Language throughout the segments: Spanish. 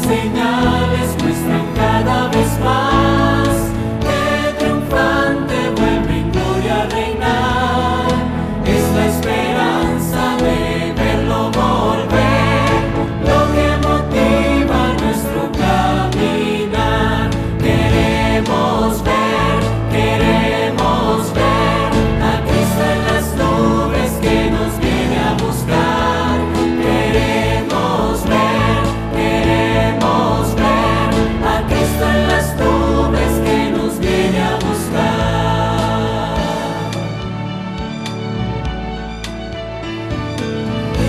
señales muestran cada vez más que triunfante vuelve en gloria a reinar. Es la esperanza de verlo volver, lo que motiva nuestro caminar. Queremos ver a Cristo en las nubes que nos viene a buscar. Queremos ver a Cristo en las nubes que nos viene a buscar.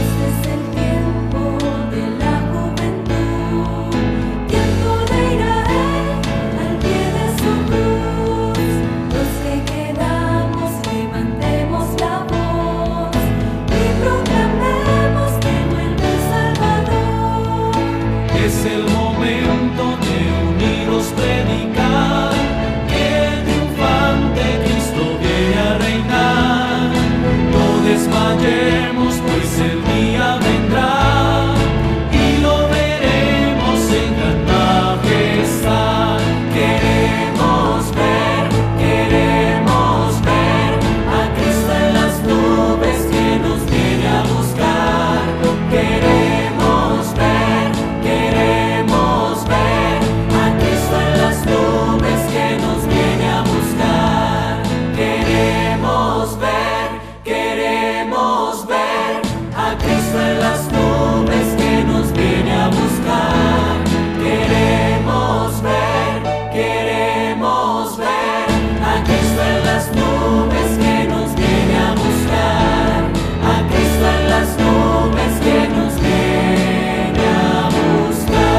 Este es el tiempo de la juventud, tiempo de ir a Él al pie de su cruz. Los que quedamos levantemos la voz y proclamemos que vuelve el Salvador. Es el momento de unidos predicar que triunfante Cristo viene a reinar. No desmayemos, pues el día vendrá y lo veremos en gran majestad. Queremos ver a Cristo en las nubes que nos viene a buscar. Queremos ver a Cristo en las nubes que nos viene a buscar. Queremos ver a Cristo en las nubes que nos viene a buscar. Queremos ver a Cristo en las nubes que nos viene a buscar. A Cristo en las nubes que nos viene a buscar.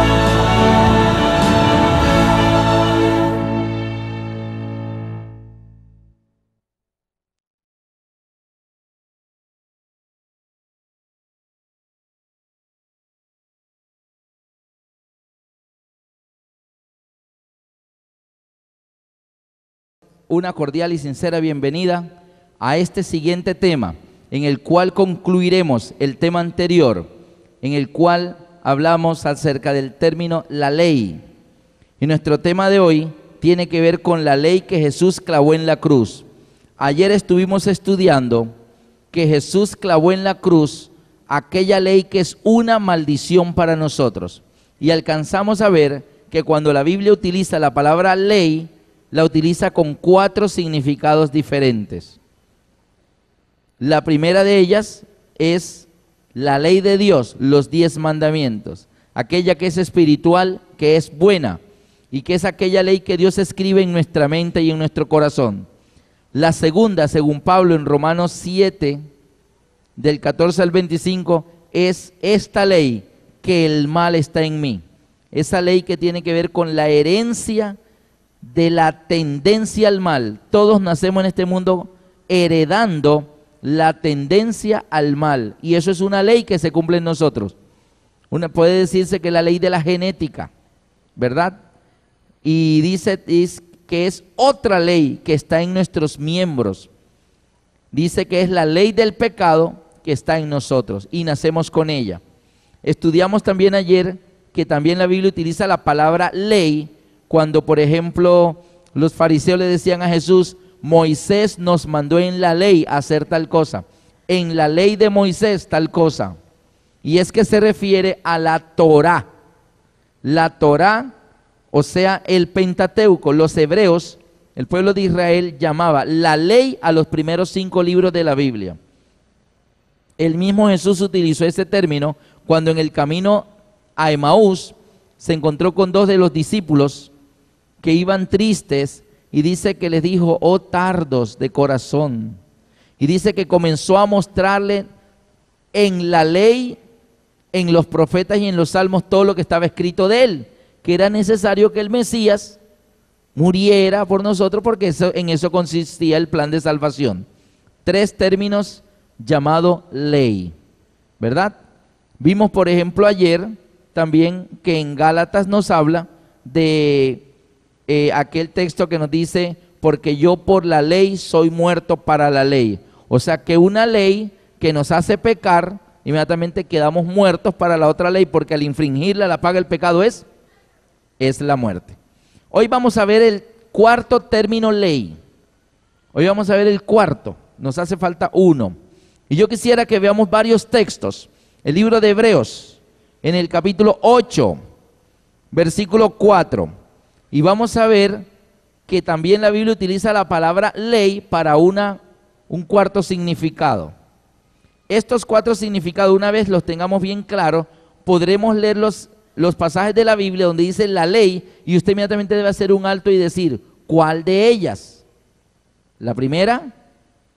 Una cordial y sincera bienvenida a este siguiente tema, en el cual concluiremos el tema anterior, en el cual hablamos acerca del término la ley. Y nuestro tema de hoy tiene que ver con la ley que Jesús clavó en la cruz. Ayer estuvimos estudiando que Jesús clavó en la cruz aquella ley que es una maldición para nosotros. Y alcanzamos a ver que cuando la Biblia utiliza la palabra ley, la utiliza con 4 significados diferentes. La primera de ellas es la ley de Dios, los 10 mandamientos, aquella que es espiritual, que es buena, y que es aquella ley que Dios escribe en nuestra mente y en nuestro corazón. La segunda, según Pablo en Romanos 7, del 14 al 25, es esta ley, que el mal está en mí. Esa ley que tiene que ver con la herencia de la tendencia al mal. Todos nacemos en este mundo heredando la tendencia al mal, y eso es una ley que se cumple en nosotros. Puede decirse que es la ley de la genética, ¿verdad? Y dice que es otra ley que está en nuestros miembros. Dice que es la ley del pecado que está en nosotros y nacemos con ella. Estudiamos también ayer que también la Biblia utiliza la palabra ley cuando, por ejemplo, los fariseos le decían a Jesús: Moisés nos mandó en la ley hacer tal cosa, en la ley de Moisés tal cosa. Y es que se refiere a la Torá. La Torá, o sea, el Pentateuco. Los hebreos, el pueblo de Israel, llamaba la ley a los primeros 5 libros de la Biblia. El mismo Jesús utilizó ese término cuando en el camino a Emaús se encontró con 2 de los discípulos que iban tristes, y dice que les dijo: oh tardos de corazón. Y dice que comenzó a mostrarle en la ley, en los profetas y en los salmos todo lo que estaba escrito de él, que era necesario que el Mesías muriera por nosotros, porque en eso consistía el plan de salvación. 3 términos llamados ley, ¿verdad? Vimos, por ejemplo, ayer también que en Gálatas nos habla de aquel texto que nos dice: porque yo por la ley soy muerto para la ley. O sea que una ley que nos hace pecar, inmediatamente quedamos muertos para la otra ley, porque al infringirla la paga el pecado es es la muerte. Hoy vamos a ver el cuarto término ley. Hoy vamos a ver el cuarto. Nos hace falta uno. Y yo quisiera que veamos varios textos. El libro de Hebreos, en el capítulo 8, versículo 4. Y vamos a ver que también la Biblia utiliza la palabra ley para un cuarto significado. Estos cuatro significados, una vez los tengamos bien claros, podremos leer los pasajes de la Biblia donde dice la ley y usted inmediatamente debe hacer un alto y decir, ¿cuál de ellas? ¿La primera?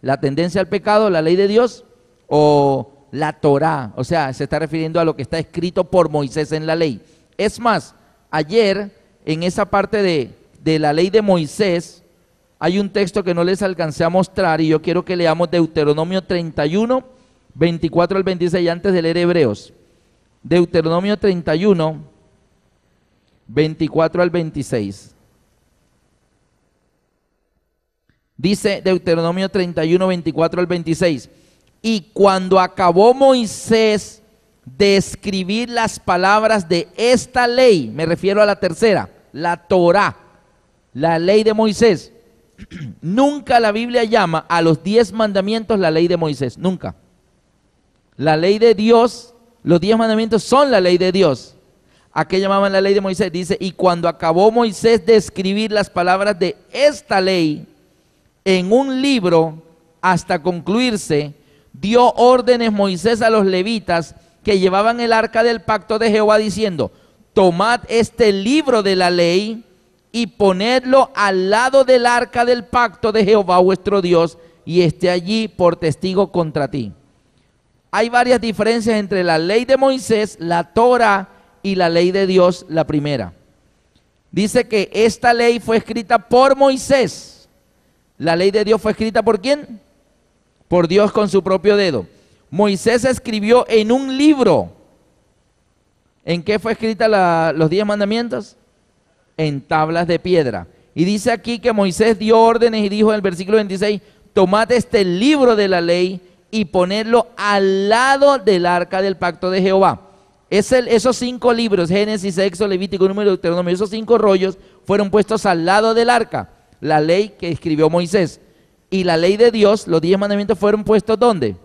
¿La tendencia al pecado, la ley de Dios? ¿O la Torá? O sea, se está refiriendo a lo que está escrito por Moisés en la ley. Es más, ayer en esa parte de la ley de Moisés hay un texto que no les alcancé a mostrar y yo quiero que leamos Deuteronomio 31, 24 al 26 antes de leer Hebreos. Deuteronomio 31, 24 al 26. Dice Deuteronomio 31, 24 al 26. Y cuando acabó Moisés de escribir las palabras de esta ley, me refiero a la tercera, la Torá, la ley de Moisés. Nunca la Biblia llama a los 10 mandamientos la ley de Moisés, nunca. La ley de Dios, los 10 mandamientos son la ley de Dios. ¿A qué llamaban la ley de Moisés? Dice, y cuando acabó Moisés de escribir las palabras de esta ley en un libro hasta concluirse, dio órdenes Moisés a los levitas que llevaban el arca del pacto de Jehová diciendo, tomad este libro de la ley y ponedlo al lado del arca del pacto de Jehová vuestro Dios y esté allí por testigo contra ti. Hay varias diferencias entre la ley de Moisés, la Torá y la ley de Dios, la primera. Dice que esta ley fue escrita por Moisés. La ley de Dios fue escrita ¿por quién? Por Dios con su propio dedo. Moisés escribió en un libro. ¿En qué fue escrita los 10 mandamientos? En tablas de piedra. Y dice aquí que Moisés dio órdenes y dijo en el versículo 26, tomad este libro de la ley y ponerlo al lado del arca del pacto de Jehová. Esos 5 libros, Génesis, Éxodo, Levítico, Número, Deuteronomio, esos 5 rollos fueron puestos al lado del arca, la ley que escribió Moisés. Y la ley de Dios, los 10 mandamientos fueron puestos ¿dónde?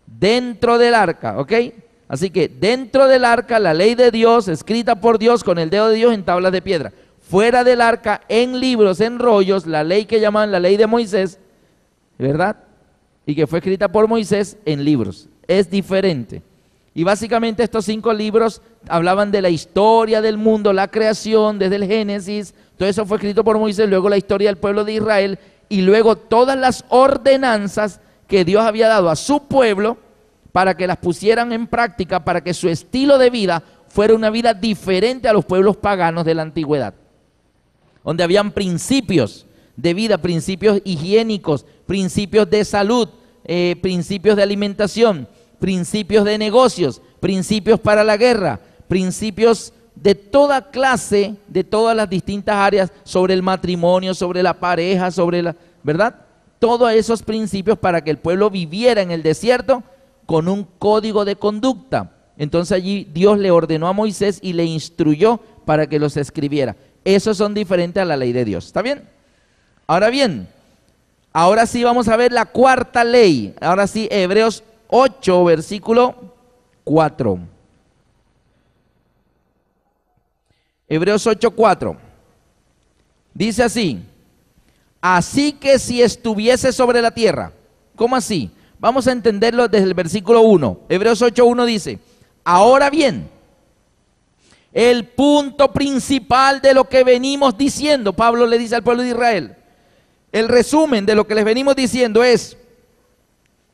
Dentro del arca, ¿ok? Así que dentro del arca, la ley de Dios, escrita por Dios con el dedo de Dios en tablas de piedra. Fuera del arca, en libros, en rollos, la ley que llaman la ley de Moisés, ¿verdad? Y que fue escrita por Moisés en libros. Es diferente. Y básicamente estos 5 libros hablaban de la historia del mundo, la creación, desde el Génesis. Todo eso fue escrito por Moisés, luego la historia del pueblo de Israel y luego todas las ordenanzas que Dios había dado a su pueblo para que las pusieran en práctica, para que su estilo de vida fuera una vida diferente a los pueblos paganos de la antigüedad, donde habían principios de vida, principios higiénicos, principios de salud, principios de alimentación, principios de negocios, principios para la guerra, principios de toda clase, de todas las distintas áreas, sobre el matrimonio, sobre la pareja, sobre la, ¿verdad? Todos esos principios para que el pueblo viviera en el desierto con un código de conducta. Entonces allí Dios le ordenó a Moisés y le instruyó para que los escribiera. Esos son diferentes a la ley de Dios. ¿Está bien? Ahora bien, ahora sí vamos a ver la cuarta ley. Ahora sí, Hebreos 8, versículo 4. Hebreos 8, 4. Dice así, así que si estuviese sobre la tierra. ¿Cómo así? Vamos a entenderlo desde el versículo 1. Hebreos 8, 1 dice, ahora bien, el punto principal de lo que venimos diciendo, Pablo le dice al pueblo de Israel, el resumen de lo que les venimos diciendo es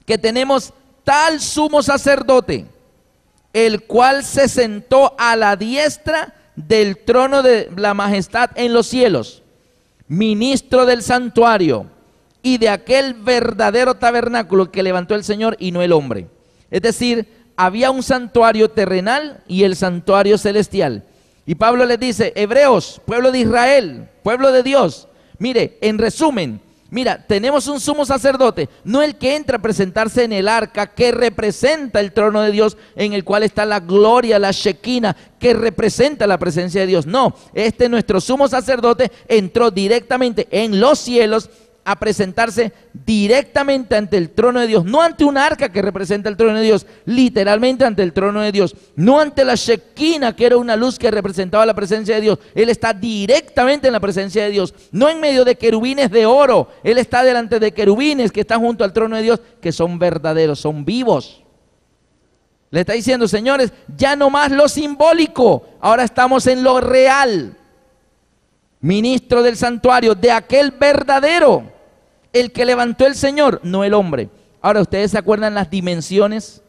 que tenemos tal sumo sacerdote, el cual se sentó a la diestra del trono de la majestad en los cielos, ministro del santuario y de aquel verdadero tabernáculo que levantó el Señor y no el hombre. Es decir, había un santuario terrenal y el santuario celestial. Y Pablo les dice, hebreos, pueblo de Israel, pueblo de Dios, mire, en resumen, Mira, tenemos un sumo sacerdote, no el que entra a presentarse en el arca que representa el trono de Dios, en el cual está la gloria, la Shekinah, que representa la presencia de Dios. No, nuestro sumo sacerdote entró directamente en los cielos a presentarse directamente ante el trono de Dios, no ante un arca que representa el trono de Dios, literalmente ante el trono de Dios, no ante la Shekinah, que era una luz que representaba la presencia de Dios. Él está directamente en la presencia de Dios, no en medio de querubines de oro. Él está delante de querubines que están junto al trono de Dios, que son verdaderos, son vivos. Le está diciendo, señores, ya no más lo simbólico, ahora estamos en lo real. Ministro del santuario, de aquel verdadero, el que levantó el Señor, no el hombre. Ahora, ¿ustedes se acuerdan las dimensiones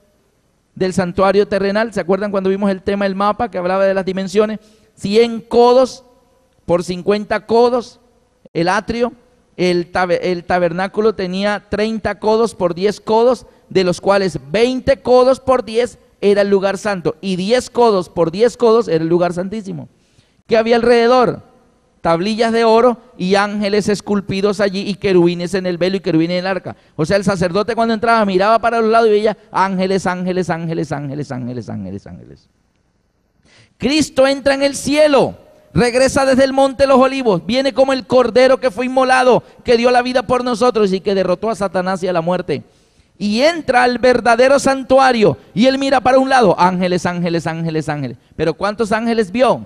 del santuario terrenal? ¿Se acuerdan cuando vimos el tema del mapa que hablaba de las dimensiones? 100 codos por 50 codos, el atrio. El tabernáculo tenía 30 codos por 10 codos, de los cuales 20 codos por 10 era el lugar santo, y 10 codos por 10 codos era el lugar santísimo. ¿Qué había alrededor? Tablillas de oro y ángeles esculpidos allí, y querubines en el velo y querubines en el arca. O sea, el sacerdote cuando entraba miraba para los lados y veía ángeles, ángeles, ángeles, ángeles, ángeles, ángeles, ángeles. Cristo entra en el cielo, regresa desde el monte de los olivos, viene como el cordero que fue inmolado, que dio la vida por nosotros y que derrotó a Satanás y a la muerte. Y entra al verdadero santuario y él mira para un lado, ángeles, ángeles, ángeles, ángeles. Pero ¿cuántos ángeles vio?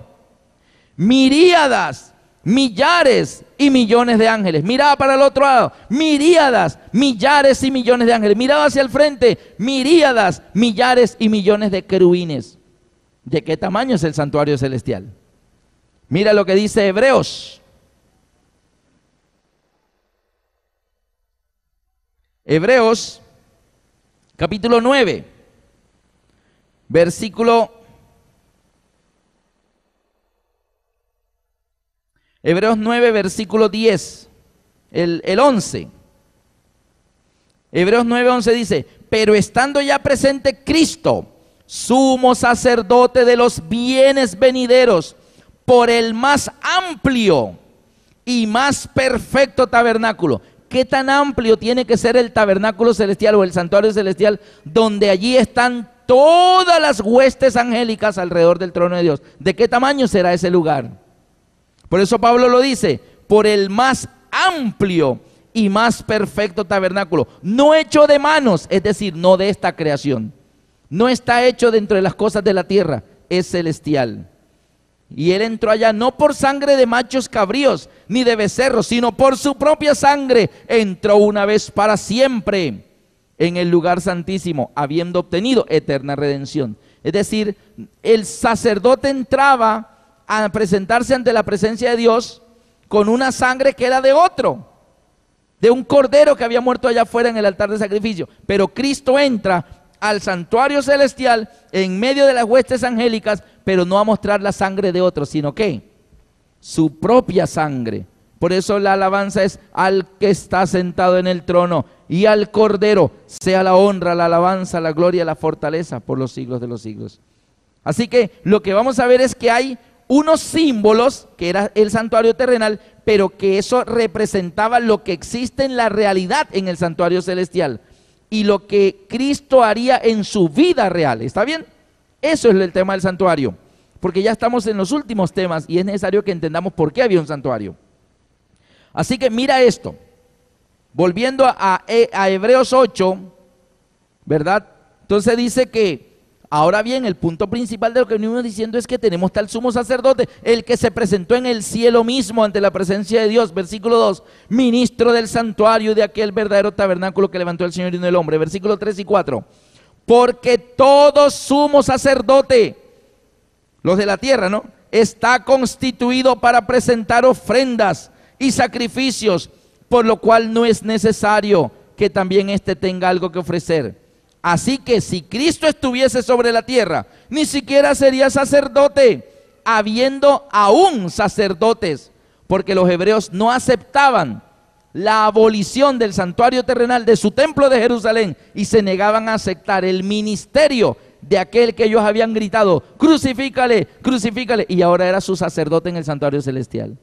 Miríadas, millares y millones de ángeles. Miraba para el otro lado, miríadas, millares y millones de ángeles. Miraba hacia el frente, miríadas, millares y millones de querubines. ¿De qué tamaño es el santuario celestial? Mira lo que dice Hebreos. Hebreos, capítulo 9, versículo... Hebreos 9, versículo 10, el 11. Hebreos 9, 11 dice, pero estando ya presente Cristo, sumo sacerdote de los bienes venideros, por el más amplio y más perfecto tabernáculo. ¿Qué tan amplio tiene que ser el tabernáculo celestial o el santuario celestial, donde allí están todas las huestes angélicas alrededor del trono de Dios? ¿De qué tamaño será ese lugar? Por eso Pablo lo dice, por el más amplio y más perfecto tabernáculo, no hecho de manos, es decir, no de esta creación, no está hecho dentro de las cosas de la tierra, es celestial. Y él entró allá no por sangre de machos cabríos, ni de becerros, sino por su propia sangre, entró una vez para siempre en el lugar santísimo, habiendo obtenido eterna redención. Es decir, el sacerdote entraba a presentarse ante la presencia de Dios con una sangre que era de otro, de un cordero que había muerto allá afuera en el altar de sacrificio. Pero Cristo entra al santuario celestial en medio de las huestes angélicas, pero no a mostrar la sangre de otro, sino que su propia sangre. Por eso la alabanza es al que está sentado en el trono y al Cordero sea la honra, la alabanza, la gloria, la fortaleza por los siglos de los siglos. Así que lo que vamos a ver es que hay unos símbolos, que era el santuario terrenal, pero que eso representaba lo que existe en la realidad en el santuario celestial y lo que Cristo haría en su vida real. ¿Está bien? Eso es el tema del santuario, porque ya estamos en los últimos temas y es necesario que entendamos por qué había un santuario. Así que mira esto, volviendo a Hebreos 8, ¿verdad? Entonces dice que ahora bien, el punto principal de lo que venimos diciendo es que tenemos tal sumo sacerdote, el que se presentó en el cielo mismo ante la presencia de Dios, versículo 2, ministro del santuario de aquel verdadero tabernáculo que levantó el Señor y no el hombre, versículo 3 y 4, porque todo sumo sacerdote, los de la tierra, ¿no?, está constituido para presentar ofrendas y sacrificios, por lo cual no es necesario que también éste tenga algo que ofrecer. Así que si Cristo estuviese sobre la tierra, ni siquiera sería sacerdote, habiendo aún sacerdotes, porque los hebreos no aceptaban la abolición del santuario terrenal de su templo de Jerusalén y se negaban a aceptar el ministerio de aquel que ellos habían gritado, crucifícale, crucifícale, y ahora era su sacerdote en el santuario celestial.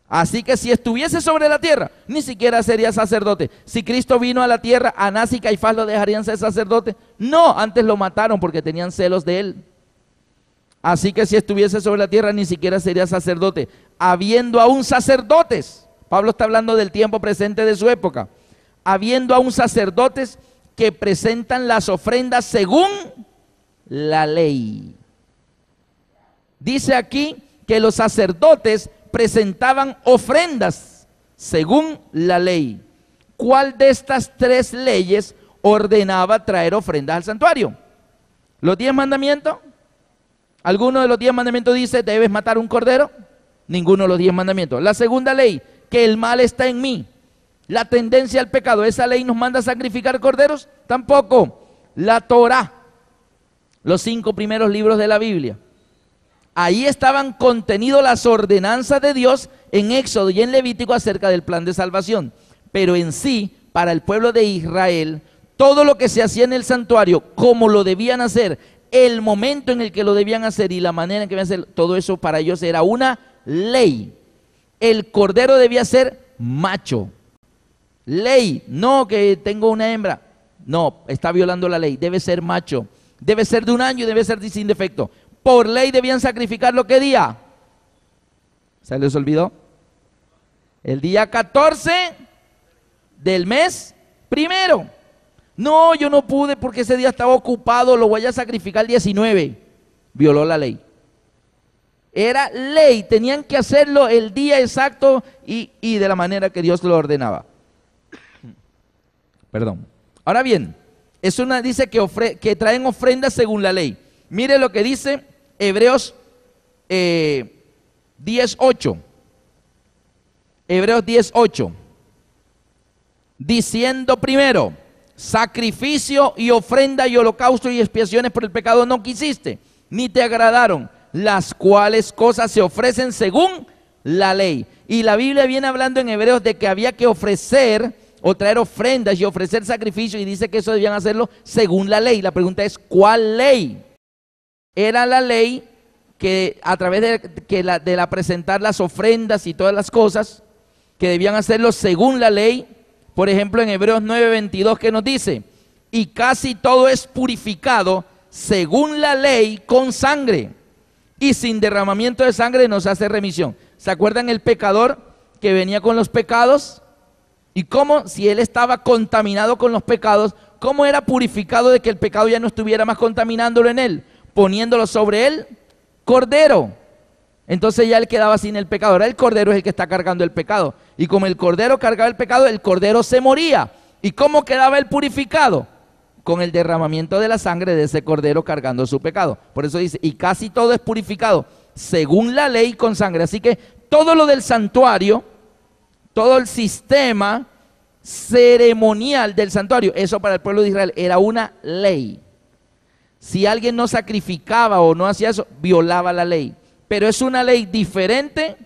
Así que si estuviese sobre la tierra, ni siquiera sería sacerdote. Si Cristo vino a la tierra, Anás y Caifás lo dejarían ser sacerdote. No, antes lo mataron porque tenían celos de él. Así que si estuviese sobre la tierra, ni siquiera sería sacerdote. Habiendo aún sacerdotes, Pablo está hablando del tiempo presente de su época, habiendo aún sacerdotes que presentan las ofrendas según la ley. Dice aquí que los sacerdotes presentaban ofrendas según la ley. ¿Cuál de estas tres leyes ordenaba traer ofrendas al santuario? ¿Los 10 mandamientos? ¿Alguno de los 10 mandamientos dice debes matar un cordero? Ninguno de los 10 mandamientos. La segunda ley, que el mal está en mí. La tendencia al pecado, ¿esa ley nos manda a sacrificar corderos? Tampoco. La Torá, los 5 primeros libros de la Biblia. Ahí estaban contenidas las ordenanzas de Dios en Éxodo y en Levítico acerca del plan de salvación. Pero en sí, para el pueblo de Israel, todo lo que se hacía en el santuario, como lo debían hacer, el momento en el que lo debían hacer y la manera en que debían hacer, todo eso para ellos era una ley. El cordero debía ser macho. Ley, no que tengo una hembra. No, está violando la ley, debe ser macho. Debe ser de 1 año y debe ser sin defecto. Por ley debían sacrificarlo, ¿qué día? ¿Se les olvidó? El día 14 del mes primero. No, yo no pude porque ese día estaba ocupado, lo voy a sacrificar el 19. Violó la ley. Era ley, tenían que hacerlo el día exacto y de la manera que Dios lo ordenaba. Perdón. Ahora bien, dice que traen ofrendas según la ley. Mire lo que dice Hebreos 10:8. Hebreos 10:8. Diciendo primero, sacrificio y ofrenda y holocausto y expiaciones por el pecado no quisiste, ni te agradaron, las cuales cosas se ofrecen según la ley. Y la Biblia viene hablando en Hebreos de que había que ofrecer o traer ofrendas y ofrecer sacrificios, y dice que eso debían hacerlo según la ley. La pregunta es, ¿cuál ley? Era la ley que a través de la presentar las ofrendas y todas las cosas, que debían hacerlo según la ley. Por ejemplo, en Hebreos 9:22, que nos dice, y casi todo es purificado según la ley con sangre, y sin derramamiento de sangre no se hace remisión. ¿Se acuerdan el pecador que venía con los pecados? Y cómo, si él estaba contaminado con los pecados, cómo era purificado de que el pecado ya no estuviera más contaminándolo en él, poniéndolo sobre él, cordero. Entonces ya él quedaba sin el pecado. Ahora el cordero es el que está cargando el pecado. Y como el cordero cargaba el pecado, el cordero se moría. ¿Y cómo quedaba él purificado? Con el derramamiento de la sangre de ese cordero cargando su pecado. Por eso dice, y casi todo es purificado según la ley con sangre. Así que todo lo del santuario, todo el sistema ceremonial del santuario, eso para el pueblo de Israel era una ley. Si alguien no sacrificaba o no hacía eso, violaba la ley. Pero es una ley diferente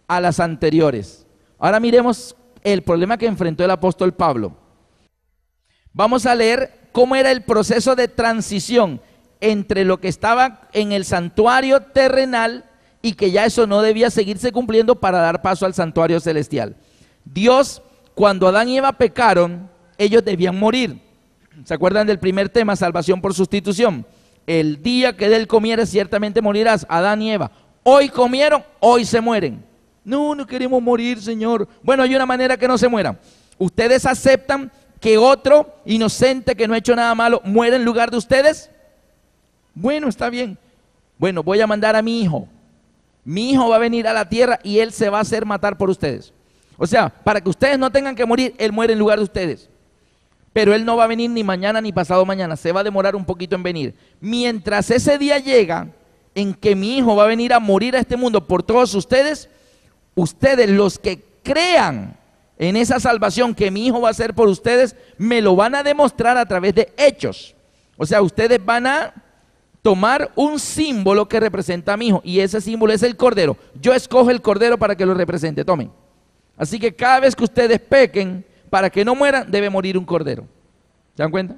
a las anteriores. Ahora miremos el problema que enfrentó el apóstol Pablo. Vamos a leer cómo era el proceso de transición entre lo que estaba en el santuario terrenal y que ya eso no debía seguirse cumpliendo para dar paso al santuario celestial. Dios, cuando Adán y Eva pecaron, ellos debían morir. ¿Se acuerdan del primer tema, salvación por sustitución? El día que de él comieres ciertamente morirás, Adán y Eva. Hoy comieron, hoy se mueren. No, no queremos morir, Señor. Bueno, hay una manera que no se mueran. ¿Ustedes aceptan que otro inocente que no ha hecho nada malo muera en lugar de ustedes? Bueno, está bien. Bueno, voy a mandar a mi hijo. Mi hijo va a venir a la tierra y él se va a hacer matar por ustedes. O sea, para que ustedes no tengan que morir, él muere en lugar de ustedes. Pero él no va a venir ni mañana ni pasado mañana, se va a demorar un poquito en venir. Mientras ese día llega en que mi hijo va a venir a morir a este mundo por todos ustedes, ustedes los que crean en esa salvación que mi hijo va a hacer por ustedes, me lo van a demostrar a través de hechos. O sea, ustedes van a tomar un símbolo que representa a mi hijo, y ese símbolo es el cordero. Yo escojo el cordero para que lo represente, tomen. Así que cada vez que ustedes pequen, para que no mueran, debe morir un cordero. ¿Se dan cuenta?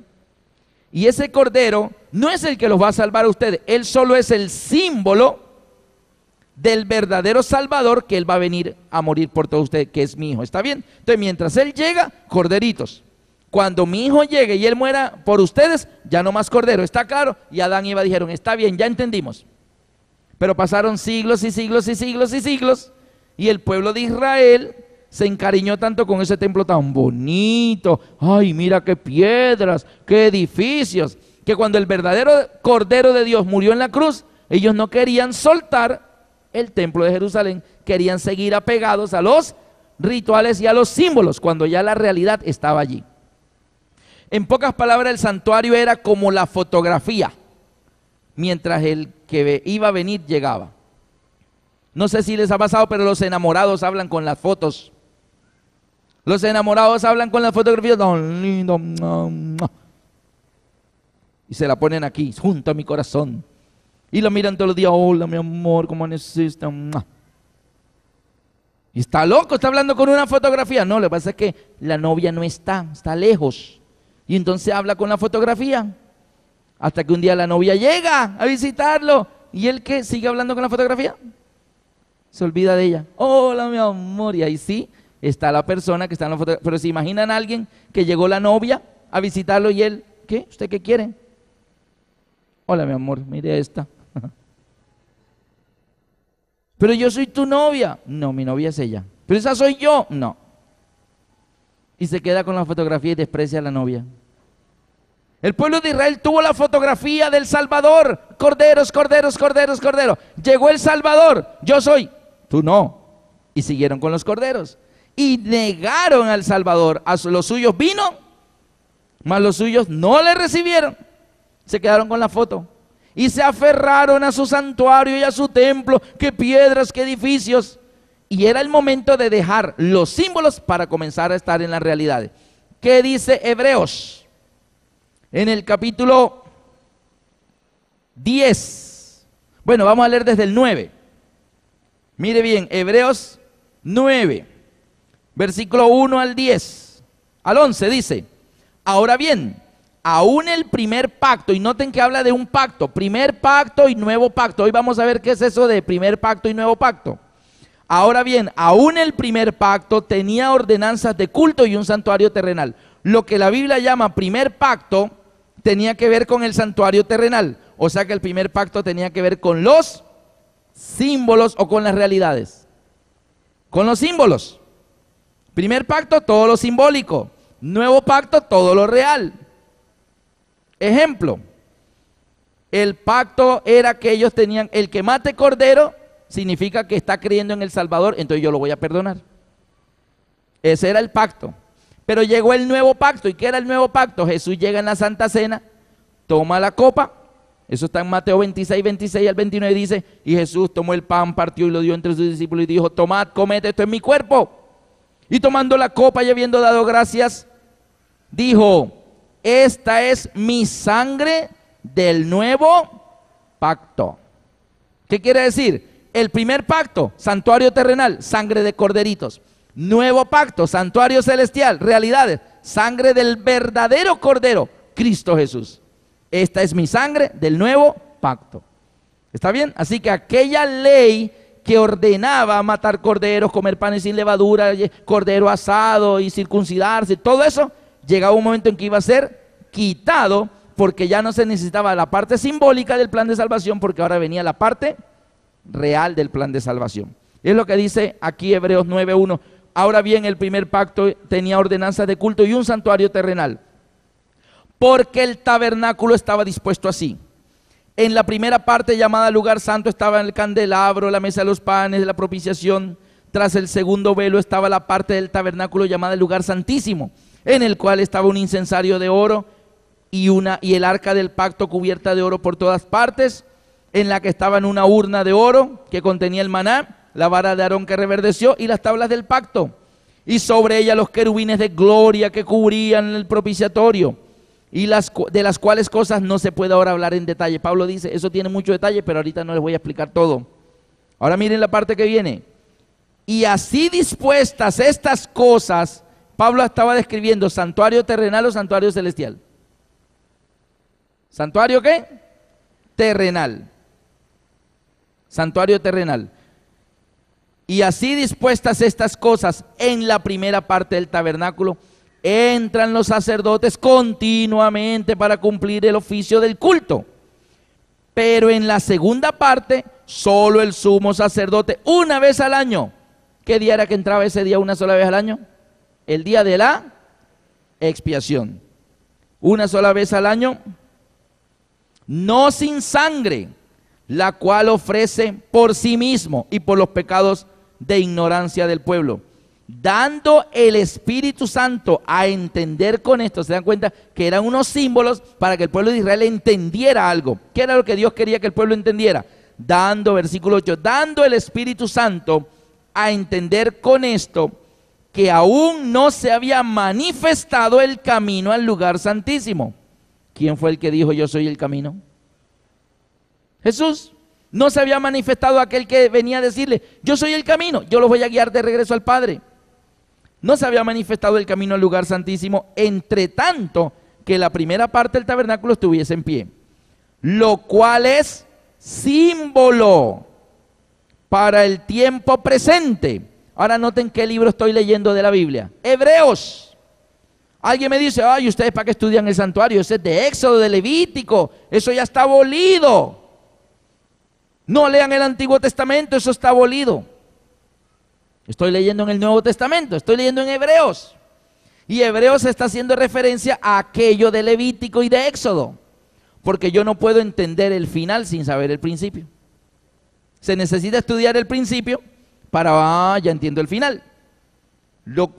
Y ese cordero no es el que los va a salvar a ustedes, él solo es el símbolo del verdadero Salvador, que Él va a venir a morir por todos ustedes, que es mi Hijo. ¿Está bien? Entonces, mientras Él llega, corderitos. Cuando mi Hijo llegue y Él muera por ustedes, ya no más cordero. ¿Está claro? Y Adán y Eva dijeron, está bien, ya entendimos. Pero pasaron siglos y siglos y siglos y siglos, y el pueblo de Israel se encariñó tanto con ese templo tan bonito. Ay, mira qué piedras, qué edificios, que cuando el verdadero Cordero de Dios murió en la cruz, ellos no querían soltar el templo de Jerusalén, querían seguir apegados a los rituales y a los símbolos, cuando ya la realidad estaba allí. En pocas palabras, el santuario era como la fotografía, mientras el que iba a venir llegaba. No sé si les ha pasado, pero los enamorados hablan con las fotos. Los enamorados hablan con las fotografías, tan lindo, y se la ponen aquí, junto a mi corazón. Y lo miran todos los días, hola mi amor, ¿cómo necesitas? Y está loco, está hablando con una fotografía. No, lo que pasa es que la novia no está lejos. Y entonces habla con la fotografía. Hasta que un día la novia llega a visitarlo. ¿Y él qué? ¿Sigue hablando con la fotografía? Se olvida de ella. Hola mi amor. Y ahí sí está la persona que está en la fotografía. Pero se imaginan a alguien que llegó la novia a visitarlo y él, ¿qué? ¿Usted qué quiere? Hola mi amor, mire esta. Pero yo soy tu novia. No, mi novia es ella. Pero esa soy yo. No. Y se queda con la fotografía y desprecia a la novia. El pueblo de Israel tuvo la fotografía del Salvador. Corderos, corderos, corderos, corderos. Llegó el Salvador. Yo soy. Tú no. Y siguieron con los corderos. Y negaron al Salvador. A los suyos vino, mas los suyos no le recibieron. Se quedaron con la foto. Y se aferraron a su santuario y a su templo. Qué piedras, qué edificios. Y era el momento de dejar los símbolos para comenzar a estar en las realidades. ¿Qué dice Hebreos? En el capítulo 10. Bueno, vamos a leer desde el 9. Mire bien, Hebreos 9, versículo 1 al 10. Al 11 dice, ahora bien, aún el primer pacto, y noten que habla de un pacto, primer pacto y nuevo pacto. Hoy vamos a ver qué es eso de primer pacto y nuevo pacto. Ahora bien, aún el primer pacto tenía ordenanzas de culto y un santuario terrenal. Lo que la Biblia llama primer pacto tenía que ver con el santuario terrenal. O sea que el primer pacto tenía que ver con los símbolos o con las realidades. Con los símbolos. Primer pacto, todo lo simbólico. Nuevo pacto, todo lo real. Ejemplo, el pacto era que ellos tenían, el que mate cordero significa que está creyendo en el Salvador, entonces yo lo voy a perdonar. Ese era el pacto. Pero llegó el nuevo pacto. ¿Y qué era el nuevo pacto? Jesús llega en la Santa Cena, toma la copa, eso está en Mateo 26, 26 al 29, dice, y Jesús tomó el pan, partió y lo dio entre sus discípulos y dijo, tomad, comed, esto es mi cuerpo. Y tomando la copa y habiendo dado gracias, dijo, esta es mi sangre del nuevo pacto. ¿Qué quiere decir? El primer pacto, santuario terrenal, sangre de corderitos. Nuevo pacto, santuario celestial, realidades, sangre del verdadero cordero, Cristo Jesús. Esta es mi sangre del nuevo pacto. ¿Está bien? Así que aquella ley que ordenaba matar corderos, comer panes sin levadura, cordero asado y circuncidarse, todo eso, llegaba un momento en que iba a ser quitado, porque ya no se necesitaba la parte simbólica del plan de salvación, porque ahora venía la parte real del plan de salvación. Es lo que dice aquí Hebreos 9:1. Ahora bien, el primer pacto tenía ordenanzas de culto y un santuario terrenal, porque el tabernáculo estaba dispuesto así. En la primera parte, llamada lugar santo, estaba el candelabro, la mesa de los panes, la propiciación. Tras el segundo velo estaba la parte del tabernáculo llamada el lugar santísimo, en el cual estaba un incensario de oro y el arca del pacto cubierta de oro por todas partes, en la que estaba una urna de oro que contenía el maná, la vara de Aarón que reverdeció y las tablas del pacto, y sobre ella los querubines de gloria que cubrían el propiciatorio, y de las cuales cosas no se puede ahora hablar en detalle. Pablo dice, eso tiene mucho detalle, pero ahorita no les voy a explicar todo. Ahora miren la parte que viene. Y así dispuestas estas cosas, Pablo estaba describiendo santuario terrenal o santuario celestial. ¿Santuario qué? Terrenal. Santuario terrenal. Y así dispuestas estas cosas en la primera parte del tabernáculo, entran los sacerdotes continuamente para cumplir el oficio del culto. Pero en la segunda parte, solo el sumo sacerdote, una vez al año. ¿Qué día era que entraba ese día una sola vez al año? El día de la expiación. Una sola vez al año, no sin sangre, la cual ofrece por sí mismo y por los pecados de ignorancia del pueblo, dando el Espíritu Santo a entender con esto. Se dan cuenta que eran unos símbolos para que el pueblo de Israel entendiera algo. ¿Qué era lo que Dios quería que el pueblo entendiera? Dando, versículo 8, dando el Espíritu Santo a entender con esto que aún no se había manifestado el camino al lugar santísimo. ¿Quién fue el que dijo yo soy el camino? Jesús. No se había manifestado aquel que venía a decirle yo soy el camino, yo los voy a guiar de regreso al Padre. No se había manifestado el camino al lugar santísimo, entre tanto que la primera parte del tabernáculo estuviese en pie, lo cual es símbolo para el tiempo presente. Ahora noten qué libro estoy leyendo de la Biblia. Hebreos. Alguien me dice, ay, ¿ustedes para qué estudian el santuario? Ese es de Éxodo, de Levítico, eso ya está abolido. No lean el Antiguo Testamento, eso está abolido. Estoy leyendo en el Nuevo Testamento, estoy leyendo en Hebreos. Y Hebreos está haciendo referencia a aquello de Levítico y de Éxodo. Porque yo no puedo entender el final sin saber el principio. Se necesita estudiar el principio para, ya entiendo el final.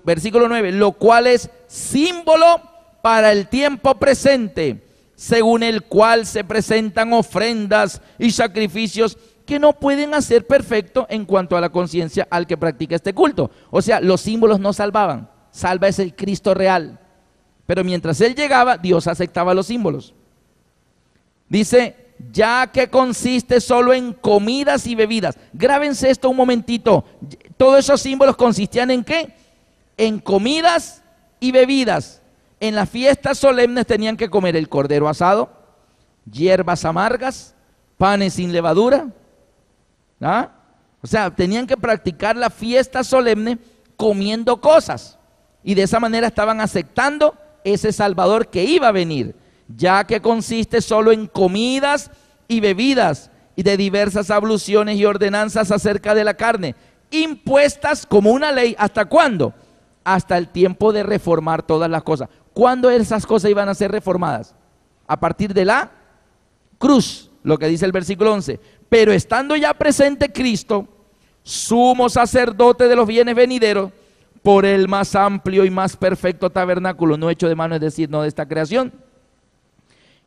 Versículo 9, lo cual es símbolo para el tiempo presente, según el cual se presentan ofrendas y sacrificios que no pueden hacer perfecto en cuanto a la conciencia al que practica este culto. O sea, los símbolos no salvaban, salva es el Cristo real. Pero mientras Él llegaba, Dios aceptaba los símbolos. Dice, ya que consiste solo en comidas y bebidas. Grábense esto un momentito. Todos esos símbolos consistían ¿en qué? En comidas y bebidas. En las fiestas solemnes tenían que comer el cordero asado, hierbas amargas, panes sin levadura. ¿Ah? O sea, tenían que practicar la fiesta solemne comiendo cosas. Y de esa manera estaban aceptando ese Salvador que iba a venir. Ya que consiste solo en comidas y bebidas y de diversas abluciones y ordenanzas acerca de la carne, impuestas como una ley. ¿Hasta cuándo? Hasta el tiempo de reformar todas las cosas. ¿Cuándo esas cosas iban a ser reformadas? A partir de la cruz, lo que dice el versículo 11. Pero estando ya presente Cristo, sumo sacerdote de los bienes venideros, por el más amplio y más perfecto tabernáculo, no hecho de mano, es decir, no de esta creación,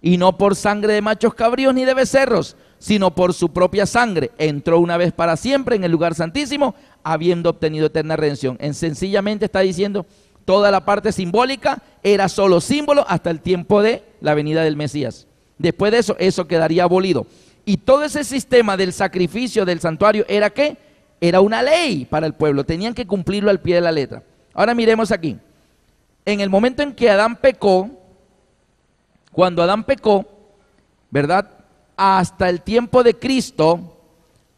y no por sangre de machos cabríos ni de becerros, sino por su propia sangre, entró una vez para siempre en el lugar santísimo, habiendo obtenido eterna redención. Sencillamente está diciendo, toda la parte simbólica era solo símbolo hasta el tiempo de la venida del Mesías. Después de eso, eso quedaría abolido. Y todo ese sistema del sacrificio del santuario, ¿era qué? Era una ley para el pueblo, tenían que cumplirlo al pie de la letra. Ahora miremos aquí, en el momento en que Adán pecó, cuando Adán pecó, ¿verdad? Hasta el tiempo de Cristo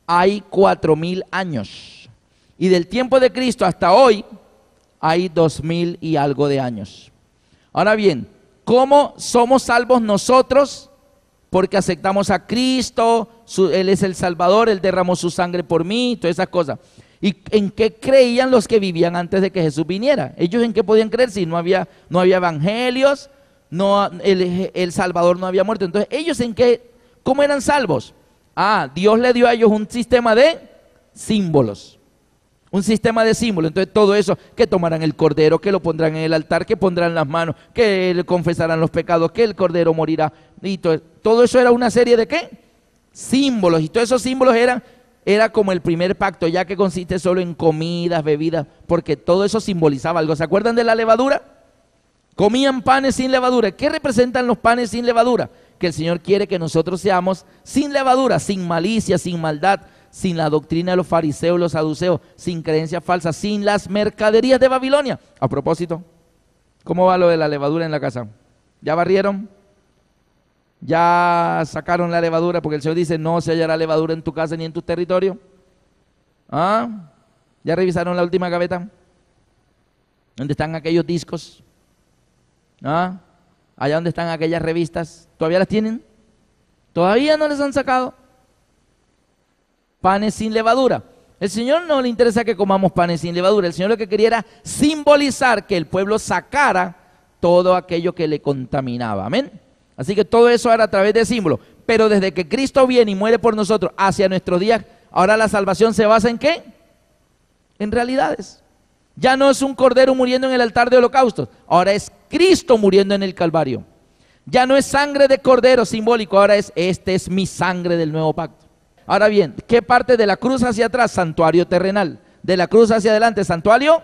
hay 4000 años. Y del tiempo de Cristo hasta hoy hay 2000 y algo de años. Ahora bien, ¿cómo somos salvos nosotros? Porque aceptamos a Cristo, Él es el Salvador, Él derramó su sangre por mí, todas esas cosas. ¿Y en qué creían los que vivían antes de que Jesús viniera? ¿Ellos en qué podían creer si no había evangelios? No, el Salvador no había muerto. Entonces, ¿ellos en qué? ¿Cómo eran salvos? Dios le dio a ellos un sistema de símbolos. Un sistema de símbolos. Entonces, todo eso, que tomarán el cordero, que lo pondrán en el altar, que pondrán las manos, que le confesarán los pecados, que el cordero morirá. Y todo eso era una serie de ¿qué? Símbolos. Y todos esos símbolos era como el primer pacto, ya que consiste solo en comidas, bebidas, porque todo eso simbolizaba algo. ¿Se acuerdan de la levadura? Comían panes sin levadura. ¿Qué representan los panes sin levadura? Que el Señor quiere que nosotros seamos sin levadura, sin malicia, sin maldad, sin la doctrina de los fariseos, los saduceos, sin creencias falsas, sin las mercaderías de Babilonia. A propósito, ¿cómo va lo de la levadura en la casa? ¿Ya barrieron? ¿Ya sacaron la levadura? Porque el Señor dice, no se hallará levadura en tu casa ni en tu territorio. ¿Ya revisaron la última gaveta? ¿Dónde están aquellos discos? ¿Ah? Allá donde están aquellas revistas. ¿Todavía las tienen? ¿Todavía no les han sacado? Panes sin levadura. El Señor no le interesa que comamos panes sin levadura. El Señor lo que quería era simbolizar que el pueblo sacara todo aquello que le contaminaba. Amén. Así que todo eso era a través de símbolos. Pero desde que Cristo viene y muere por nosotros hacia nuestros días, ahora la salvación se basa ¿en qué? En realidades. Ya no es un cordero muriendo en el altar de holocaustos. Ahora es Cristo muriendo en el Calvario. Ya no es sangre de cordero simbólico. Ahora este es mi sangre del nuevo pacto. Ahora bien, ¿qué parte de la cruz hacia atrás? Santuario terrenal. De la cruz hacia adelante, santuario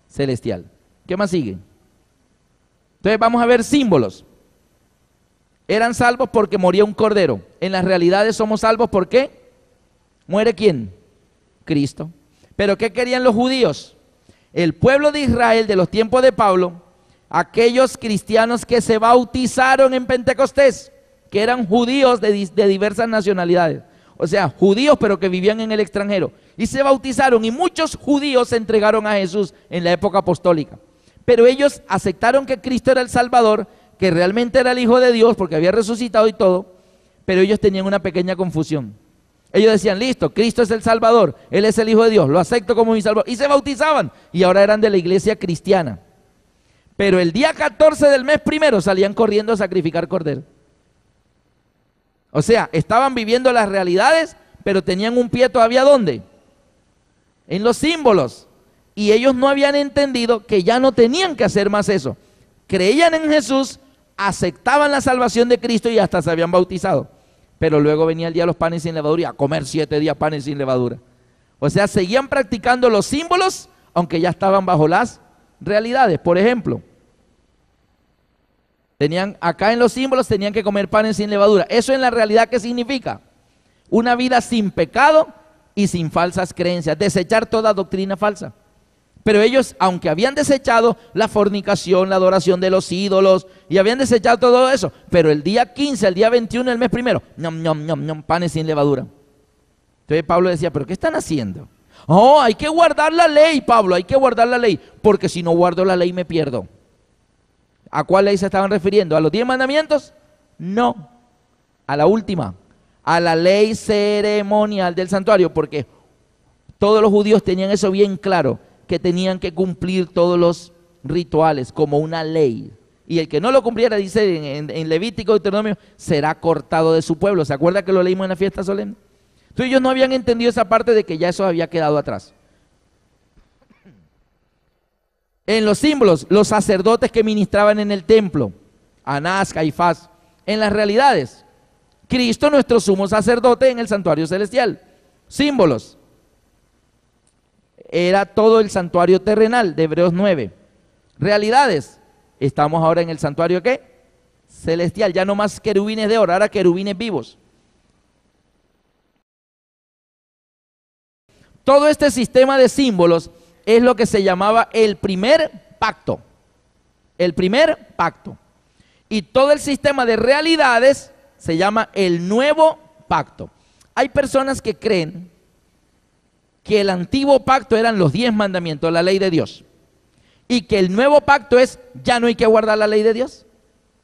celestial. ¿Qué más sigue? Entonces vamos a ver símbolos. Eran salvos porque moría un cordero. En las realidades somos salvos ¿por qué? ¿Muere quién? Cristo. ¿Pero qué querían los judíos? El pueblo de Israel de los tiempos de Pablo, aquellos cristianos que se bautizaron en Pentecostés, que eran judíos de diversas nacionalidades. O sea, judíos pero que vivían en el extranjero. Y se bautizaron y muchos judíos se entregaron a Jesús en la época apostólica. Pero ellos aceptaron que Cristo era el Salvador, que realmente era el Hijo de Dios porque había resucitado y todo, pero ellos tenían una pequeña confusión. Ellos decían, listo, Cristo es el Salvador, Él es el Hijo de Dios, lo acepto como mi Salvador. Y se bautizaban y ahora eran de la iglesia cristiana. Pero el día 14 del mes primero salían corriendo a sacrificar cordero. O sea, estaban viviendo las realidades, pero tenían un pie todavía ¿dónde? En los símbolos. Y ellos no habían entendido que ya no tenían que hacer más eso. Creían en Jesús, aceptaban la salvación de Cristo y hasta se habían bautizado. Pero luego venía el día de los panes sin levadura y a comer 7 días panes sin levadura. O sea, seguían practicando los símbolos, aunque ya estaban bajo las realidades. Por ejemplo, acá en los símbolos tenían que comer panes sin levadura. ¿Eso en la realidad qué significa? Una vida sin pecado y sin falsas creencias. Desechar toda doctrina falsa. Pero ellos, aunque habían desechado la fornicación, la adoración de los ídolos, y habían desechado todo eso, pero el día 15, el día 21 del mes primero, panes sin levadura. Entonces Pablo decía, ¿pero qué están haciendo? Oh, hay que guardar la ley, Pablo, hay que guardar la ley, porque si no guardo la ley me pierdo. ¿A cuál ley se estaban refiriendo? ¿A los 10 mandamientos? No, a la última, a la ley ceremonial del santuario, porque todos los judíos tenían eso bien claro, que tenían que cumplir todos los rituales como una ley. Y el que no lo cumpliera, dice en Levítico y Deuteronomio, será cortado de su pueblo. ¿Se acuerda que lo leímos en la fiesta solemne? Entonces ellos no habían entendido esa parte de que ya eso había quedado atrás. En los símbolos, los sacerdotes que ministraban en el templo, Anás, Caifás. En las realidades, Cristo nuestro sumo sacerdote en el santuario celestial. Símbolos. Era todo el santuario terrenal de Hebreos 9. Realidades. Estamos ahora en el santuario ¿qué? Celestial. Ya no más querubines de oro, ahora querubines vivos. Todo este sistema de símbolos es lo que se llamaba el primer pacto. El primer pacto. Y todo el sistema de realidades se llama el nuevo pacto. Hay personas que creen que el antiguo pacto eran los 10 mandamientos, la ley de Dios. Y que el nuevo pacto es, ya no hay que guardar la ley de Dios.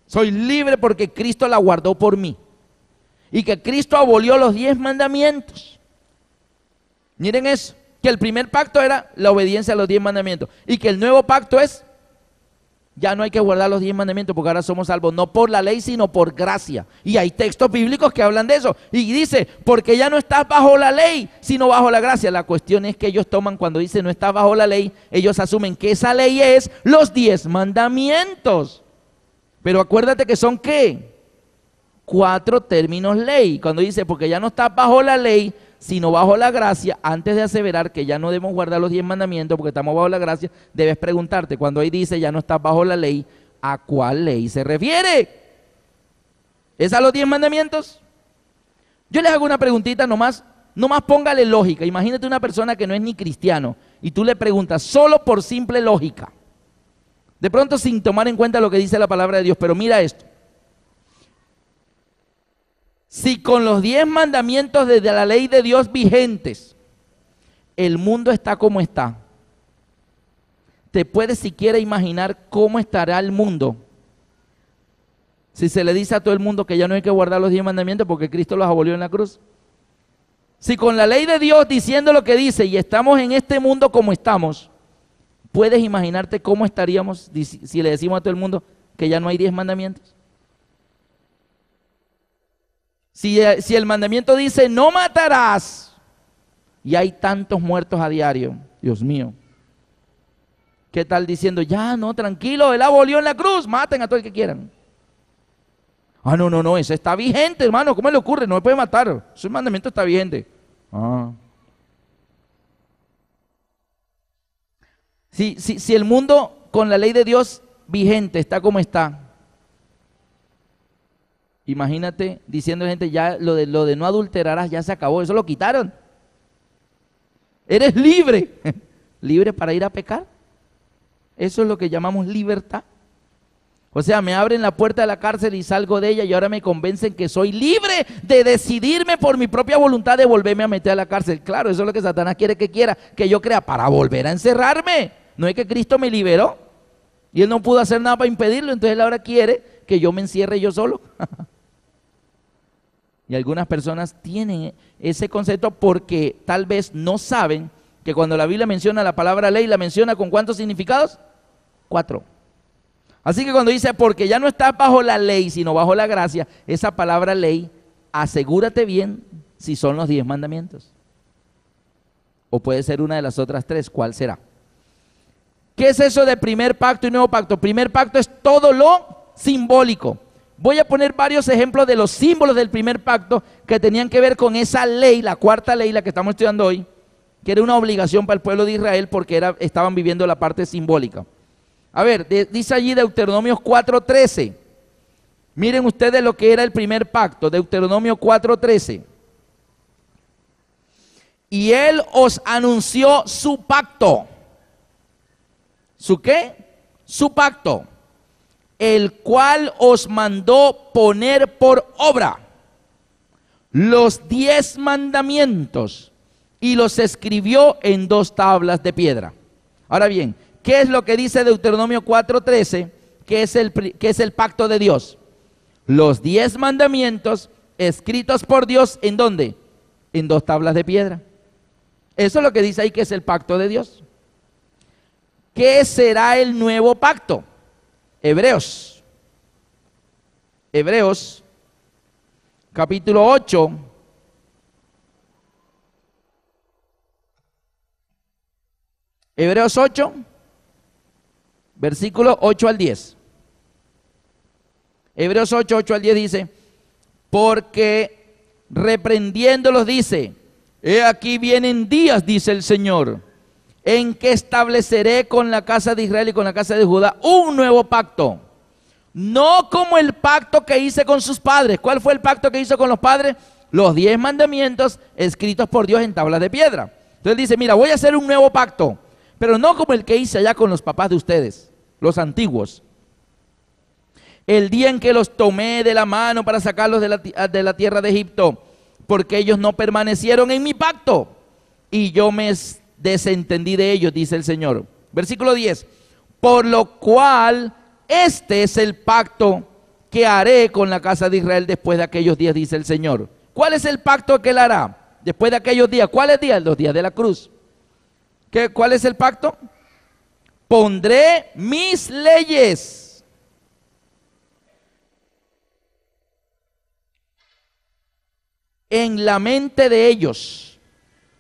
Soy libre porque Cristo la guardó por mí. Y que Cristo abolió los 10 mandamientos. Miren eso, que el primer pacto era la obediencia a los 10 mandamientos. Y que el nuevo pacto es, ya no hay que guardar los 10 mandamientos porque ahora somos salvos, no por la ley, sino por gracia. Y hay textos bíblicos que hablan de eso. Y dice, porque ya no estás bajo la ley, sino bajo la gracia. La cuestión es que ellos toman, cuando dice no estás bajo la ley, ellos asumen que esa ley es los 10 mandamientos. Pero acuérdate que son ¿qué? 4 términos ley. Cuando dice, porque ya no estás bajo la ley, sino bajo la gracia, antes de aseverar que ya no debemos guardar los 10 mandamientos porque estamos bajo la gracia, debes preguntarte, cuando ahí dice ya no estás bajo la ley, ¿a cuál ley se refiere? ¿Es a los 10 mandamientos? Yo les hago una preguntita nomás póngale lógica. Imagínate una persona que no es ni cristiano y tú le preguntas solo por simple lógica, de pronto sin tomar en cuenta lo que dice la palabra de Dios, pero mira esto. Si con los 10 mandamientos de la ley de Dios vigentes, el mundo está como está. ¿Te puedes siquiera imaginar cómo estará el mundo si se le dice a todo el mundo que ya no hay que guardar los 10 mandamientos porque Cristo los abolió en la cruz? Si con la ley de Dios diciendo lo que dice y estamos en este mundo como estamos, ¿puedes imaginarte cómo estaríamos si le decimos a todo el mundo que ya no hay 10 mandamientos? Si el mandamiento dice no matarás y hay tantos muertos a diario, Dios mío, ¿qué tal diciendo ya no, tranquilo, él abolió en la cruz, maten a todo el que quieran? Ah, no, eso está vigente, hermano, ¿cómo le ocurre? No me puede matar, ese mandamiento está vigente. Ah. Si el mundo con la ley de Dios vigente está como está, imagínate diciendo a la gente ya lo de no adulterarás ya se acabó, eso lo quitaron. Eres libre, libre para ir a pecar. Eso es lo que llamamos libertad. O sea, me abren la puerta de la cárcel y salgo de ella y ahora me convencen que soy libre de decidirme por mi propia voluntad de volverme a meter a la cárcel. Claro, eso es lo que Satanás quiere que yo crea para volver a encerrarme. No es que Cristo me liberó y Él no pudo hacer nada para impedirlo, entonces Él ahora quiere que yo me encierre yo solo. Y algunas personas tienen ese concepto porque tal vez no saben que cuando la Biblia menciona la palabra ley, la menciona con ¿cuántos significados? 4. Así que cuando dice, porque ya no estás bajo la ley, sino bajo la gracia, esa palabra ley, asegúrate bien si son los 10 mandamientos. O puede ser una de las otras 3, ¿cuál será? ¿Qué es eso de primer pacto y nuevo pacto? Primer pacto es todo lo simbólico. Voy a poner varios ejemplos de los símbolos del primer pacto que tenían que ver con esa ley, la cuarta ley, la que estamos estudiando hoy, que era una obligación para el pueblo de Israel porque estaban viviendo la parte simbólica. A ver, dice allí Deuteronomio 4:13. Miren ustedes lo que era el primer pacto, Deuteronomio 4:13. Y Él os anunció su pacto. ¿Su qué? Su pacto, el cual os mandó poner por obra los 10 mandamientos y los escribió en 2 tablas de piedra. Ahora bien, ¿qué es lo que dice Deuteronomio 4:13? Que es el pacto de Dios. Los 10 mandamientos escritos por Dios, ¿en dónde? En 2 tablas de piedra. Eso es lo que dice ahí que es el pacto de Dios. ¿Qué será el nuevo pacto? Hebreos capítulo 8. Hebreos 8, versículo 8 al 10. Hebreos 8, 8 al 10 dice, porque reprendiéndolos dice, he aquí vienen días, dice el Señor, en que estableceré con la casa de Israel y con la casa de Judá un nuevo pacto. No como el pacto que hice con sus padres. ¿Cuál fue el pacto que hizo con los padres? Los 10 mandamientos escritos por Dios en tablas de piedra. Entonces dice, mira, voy a hacer un nuevo pacto, pero no como el que hice allá con los papás de ustedes, los antiguos. El día en que los tomé de la mano para sacarlos de la tierra de Egipto, porque ellos no permanecieron en mi pacto, y yo me desentendí de ellos, dice el Señor. Versículo 10, por lo cual este es el pacto que haré con la casa de Israel después de aquellos días, dice el Señor. ¿Cuál es el pacto que él hará después de aquellos días? ¿Cuáles días? Los días de la cruz. ¿Cuál es el pacto? Pondré mis leyes en la mente de ellos,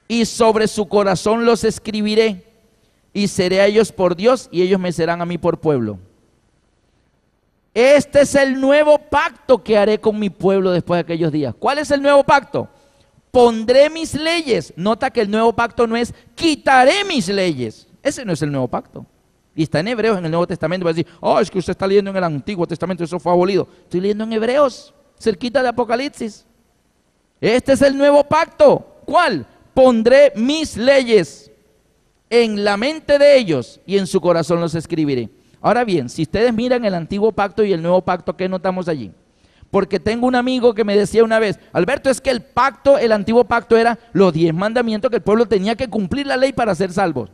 y sobre su corazón los escribiré, y seré a ellos por Dios, y ellos me serán a mí por pueblo. Este es el nuevo pacto que haré con mi pueblo después de aquellos días. ¿Cuál es el nuevo pacto? Pondré mis leyes. Nota que el nuevo pacto no es quitaré mis leyes. Ese no es el nuevo pacto. Y está en Hebreos, en el Nuevo Testamento. Va a decir, oh, es que usted está leyendo en el Antiguo Testamento, eso fue abolido. Estoy leyendo en Hebreos, cerquita de Apocalipsis. Este es el nuevo pacto. ¿Cuál? Pondré mis leyes en la mente de ellos y en su corazón los escribiré. Ahora bien, si ustedes miran el antiguo pacto y el nuevo pacto, ¿qué notamos allí? Porque tengo un amigo que me decía una vez, Alberto, es que el pacto, el antiguo pacto era los 10 mandamientos que el pueblo tenía que cumplir la ley para ser salvos.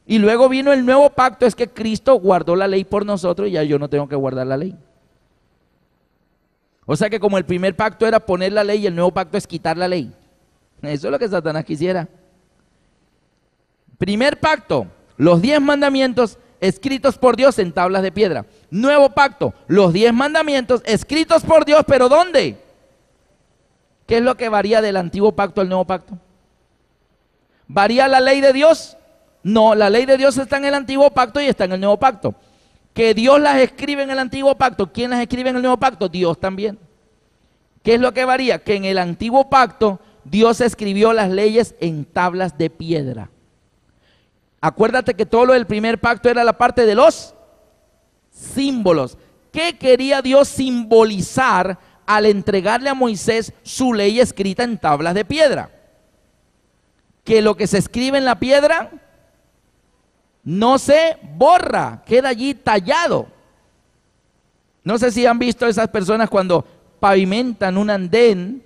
Y luego vino el nuevo pacto, es que Cristo guardó la ley por nosotros y ya yo no tengo que guardar la ley. O sea que como el primer pacto era poner la ley y el nuevo pacto es quitar la ley. Eso es lo que Satanás quisiera. Primer pacto, los 10 mandamientos escritos por Dios en tablas de piedra. Nuevo pacto, los 10 mandamientos escritos por Dios, pero ¿dónde? ¿Qué es lo que varía del antiguo pacto al nuevo pacto? ¿Varía la ley de Dios? No, la ley de Dios está en el antiguo pacto y está en el nuevo pacto. Que Dios las escribe en el antiguo pacto, ¿quién las escribe en el nuevo pacto? Dios también. ¿Qué es lo que varía? Que en el antiguo pacto Dios escribió las leyes en tablas de piedra. Acuérdate que todo lo del primer pacto era la parte de los símbolos. ¿Qué quería Dios simbolizar al entregarle a Moisés su ley escrita en tablas de piedra? Que lo que se escribe en la piedra no se borra, queda allí tallado. No sé si han visto esas personas cuando pavimentan un andén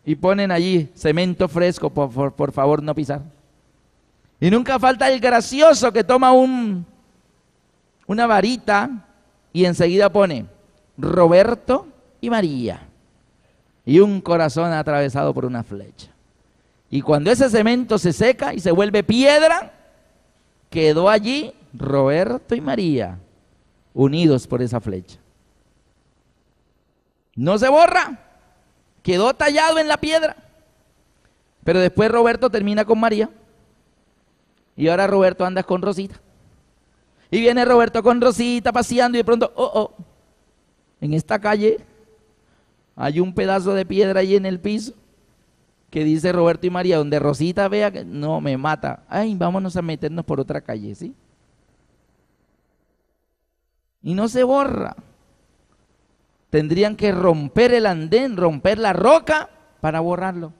y ponen allí cemento fresco, por favor no pisar. Y nunca falta el gracioso que toma una varita y enseguida pone Roberto y María y un corazón atravesado por una flecha. Y cuando ese cemento se seca y se vuelve piedra, quedó allí Roberto y María unidos por esa flecha. No se borra, quedó tallado en la piedra. Pero después Roberto termina con María. Y ahora Roberto anda con Rosita. Y viene Roberto con Rosita paseando y de pronto, en esta calle hay un pedazo de piedra ahí en el piso que dice Roberto y María, donde Rosita vea que no me mata. Ay, vámonos a meternos por otra calle, ¿sí? Y no se borra. Tendrían que romper el andén, romper la roca para borrarlo.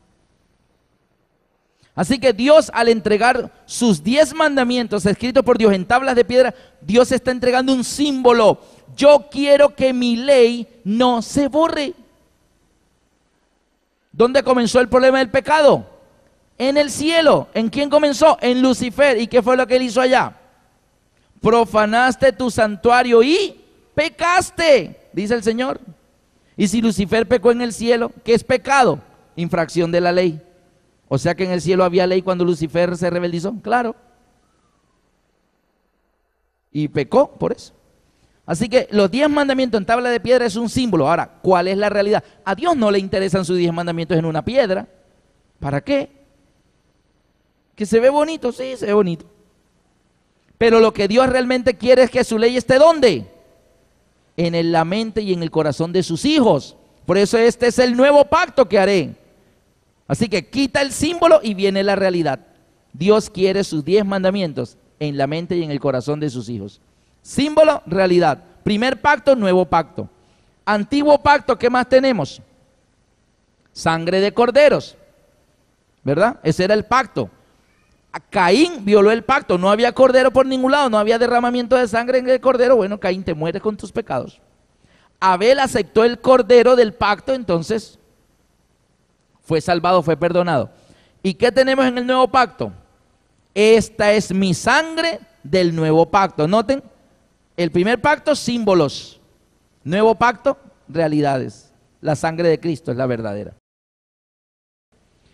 Así que Dios, al entregar sus 10 mandamientos escritos por Dios en tablas de piedra, Dios está entregando un símbolo. Yo quiero que mi ley no se borre. ¿Dónde comenzó el problema del pecado? En el cielo. ¿En quién comenzó? En Lucifer. ¿Y qué fue lo que él hizo allá? Profanaste tu santuario y pecaste, dice el Señor. Y si Lucifer pecó en el cielo, ¿qué es pecado? Infracción de la ley. O sea que en el cielo había ley cuando Lucifer se rebeldizó, claro. Y pecó por eso. Así que los 10 mandamientos en tabla de piedra es un símbolo. Ahora, ¿cuál es la realidad? A Dios no le interesan sus 10 mandamientos en una piedra. ¿Para qué? ¿Que se ve bonito? Sí, se ve bonito. Pero lo que Dios realmente quiere es que su ley esté ¿dónde? En la mente y en el corazón de sus hijos. Por eso este es el nuevo pacto que haré. Así que quita el símbolo y viene la realidad. Dios quiere sus 10 mandamientos en la mente y en el corazón de sus hijos. Símbolo, realidad. Primer pacto, nuevo pacto. Antiguo pacto, ¿qué más tenemos? Sangre de corderos, ¿verdad? Ese era el pacto. Caín violó el pacto, no había cordero por ningún lado, no había derramamiento de sangre en el cordero. Bueno, Caín, te mueres con tus pecados. Abel aceptó el cordero del pacto, entonces fue salvado, fue perdonado. ¿Y qué tenemos en el nuevo pacto? Esta es mi sangre del nuevo pacto. Noten, el primer pacto, símbolos. Nuevo pacto, realidades. La sangre de Cristo es la verdadera.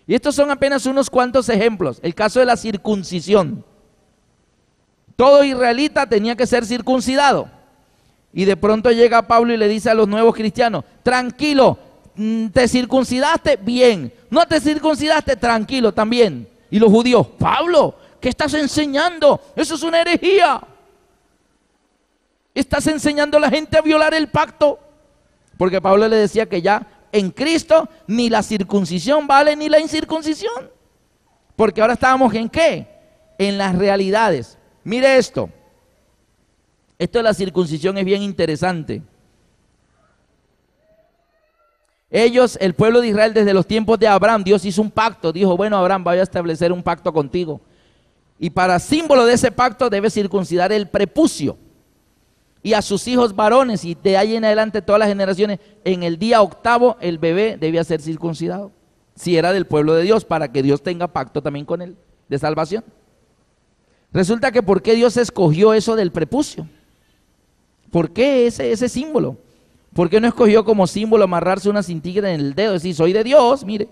Y estos son apenas unos cuantos ejemplos. El caso de la circuncisión. Todo israelita tenía que ser circuncidado. Y de pronto llega Pablo y le dice a los nuevos cristianos, tranquilo, ¿te circuncidaste? Bien. ¿No te circuncidaste? Tranquilo también. Y los judíos, Pablo, ¿qué estás enseñando? Eso es una herejía. Estás enseñando a la gente a violar el pacto. Porque Pablo le decía que ya en Cristo ni la circuncisión vale ni la incircuncisión. Porque ahora estábamos ¿en qué? En las realidades. Mire esto. Esto de la circuncisión es bien interesante. Ellos, el pueblo de Israel, desde los tiempos de Abraham, Dios hizo un pacto. Dijo, bueno, Abraham, voy a establecer un pacto contigo. Y para símbolo de ese pacto debe circuncidar el prepucio. y a sus hijos varones, y de ahí en adelante todas las generaciones, en el día octavo el bebé debía ser circuncidado, si era del pueblo de Dios, para que Dios tenga pacto también con él, de salvación. Resulta que ¿por qué Dios escogió eso del prepucio? ¿Por qué ese símbolo? ¿Por qué no escogió como símbolo amarrarse una cintilla en el dedo? Decir, soy de Dios, mire.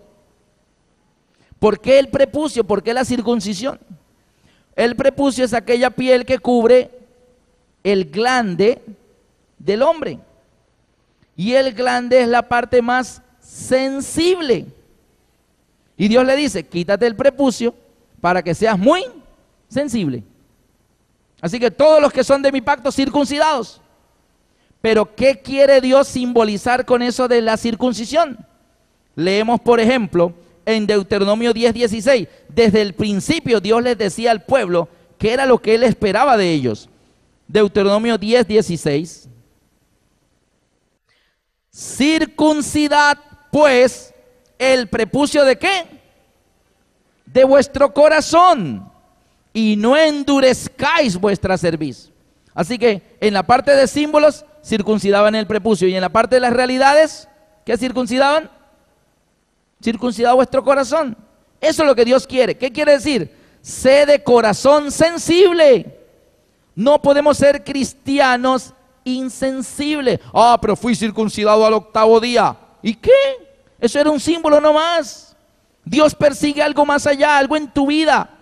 ¿Por qué el prepucio? ¿Por qué la circuncisión? El prepucio es aquella piel que cubre el glande del hombre. Y el glande es la parte más sensible. Y Dios le dice, quítate el prepucio para que seas muy sensible. Así que todos los que son de mi pacto, circuncidados. Pero ¿qué quiere Dios simbolizar con eso de la circuncisión? Leemos, por ejemplo, en Deuteronomio 10:16, desde el principio Dios les decía al pueblo que era lo que Él esperaba de ellos. Deuteronomio 10:16, circuncidad pues el prepucio ¿de qué? De vuestro corazón, y no endurezcáis vuestra cerviz. Así que en la parte de símbolos circuncidaban el prepucio, y en la parte de las realidades, ¿qué circuncidaban? Circuncidad vuestro corazón. Eso es lo que Dios quiere. ¿Qué quiere decir? Sé de corazón sensible. No podemos ser cristianos insensibles. Ah, pero fui circuncidado al octavo día. ¿Y qué? Eso era un símbolo nomás. Dios persigue algo más allá, algo en tu vida.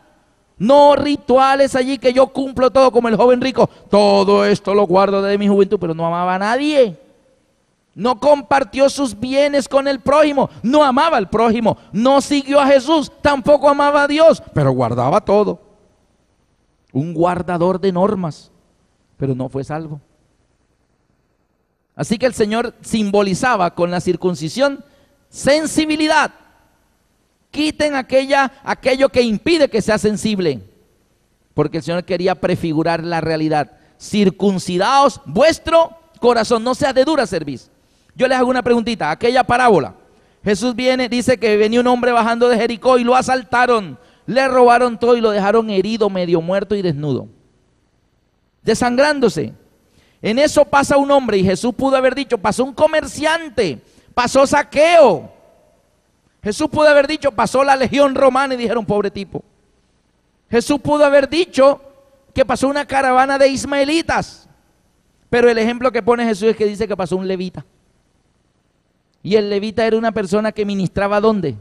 No rituales allí que yo cumplo todo como el joven rico. Todo esto lo guardo desde mi juventud, pero no amaba a nadie. No compartió sus bienes con el prójimo, no amaba al prójimo, no siguió a Jesús, tampoco amaba a Dios, pero guardaba todo. Un guardador de normas, pero no fue salvo. Así que el Señor simbolizaba con la circuncisión sensibilidad. Quiten aquello que impide que sea sensible, porque el Señor quería prefigurar la realidad. Circuncidaos vuestro corazón, no sea de dura cerviz. Yo les hago una preguntita, aquella parábola, Jesús viene, dice que venía un hombre bajando de Jericó y lo asaltaron, le robaron todo y lo dejaron herido, medio muerto y desnudo, desangrándose. En eso pasa un hombre, y Jesús pudo haber dicho, pasó un comerciante, pasó Zaqueo. Jesús pudo haber dicho, pasó la legión romana, y dijeron, pobre tipo. Jesús pudo haber dicho que pasó una caravana de ismaelitas, pero el ejemplo que pone Jesús es que dice que pasó un levita. Y el levita era una persona que ministraba ¿dónde?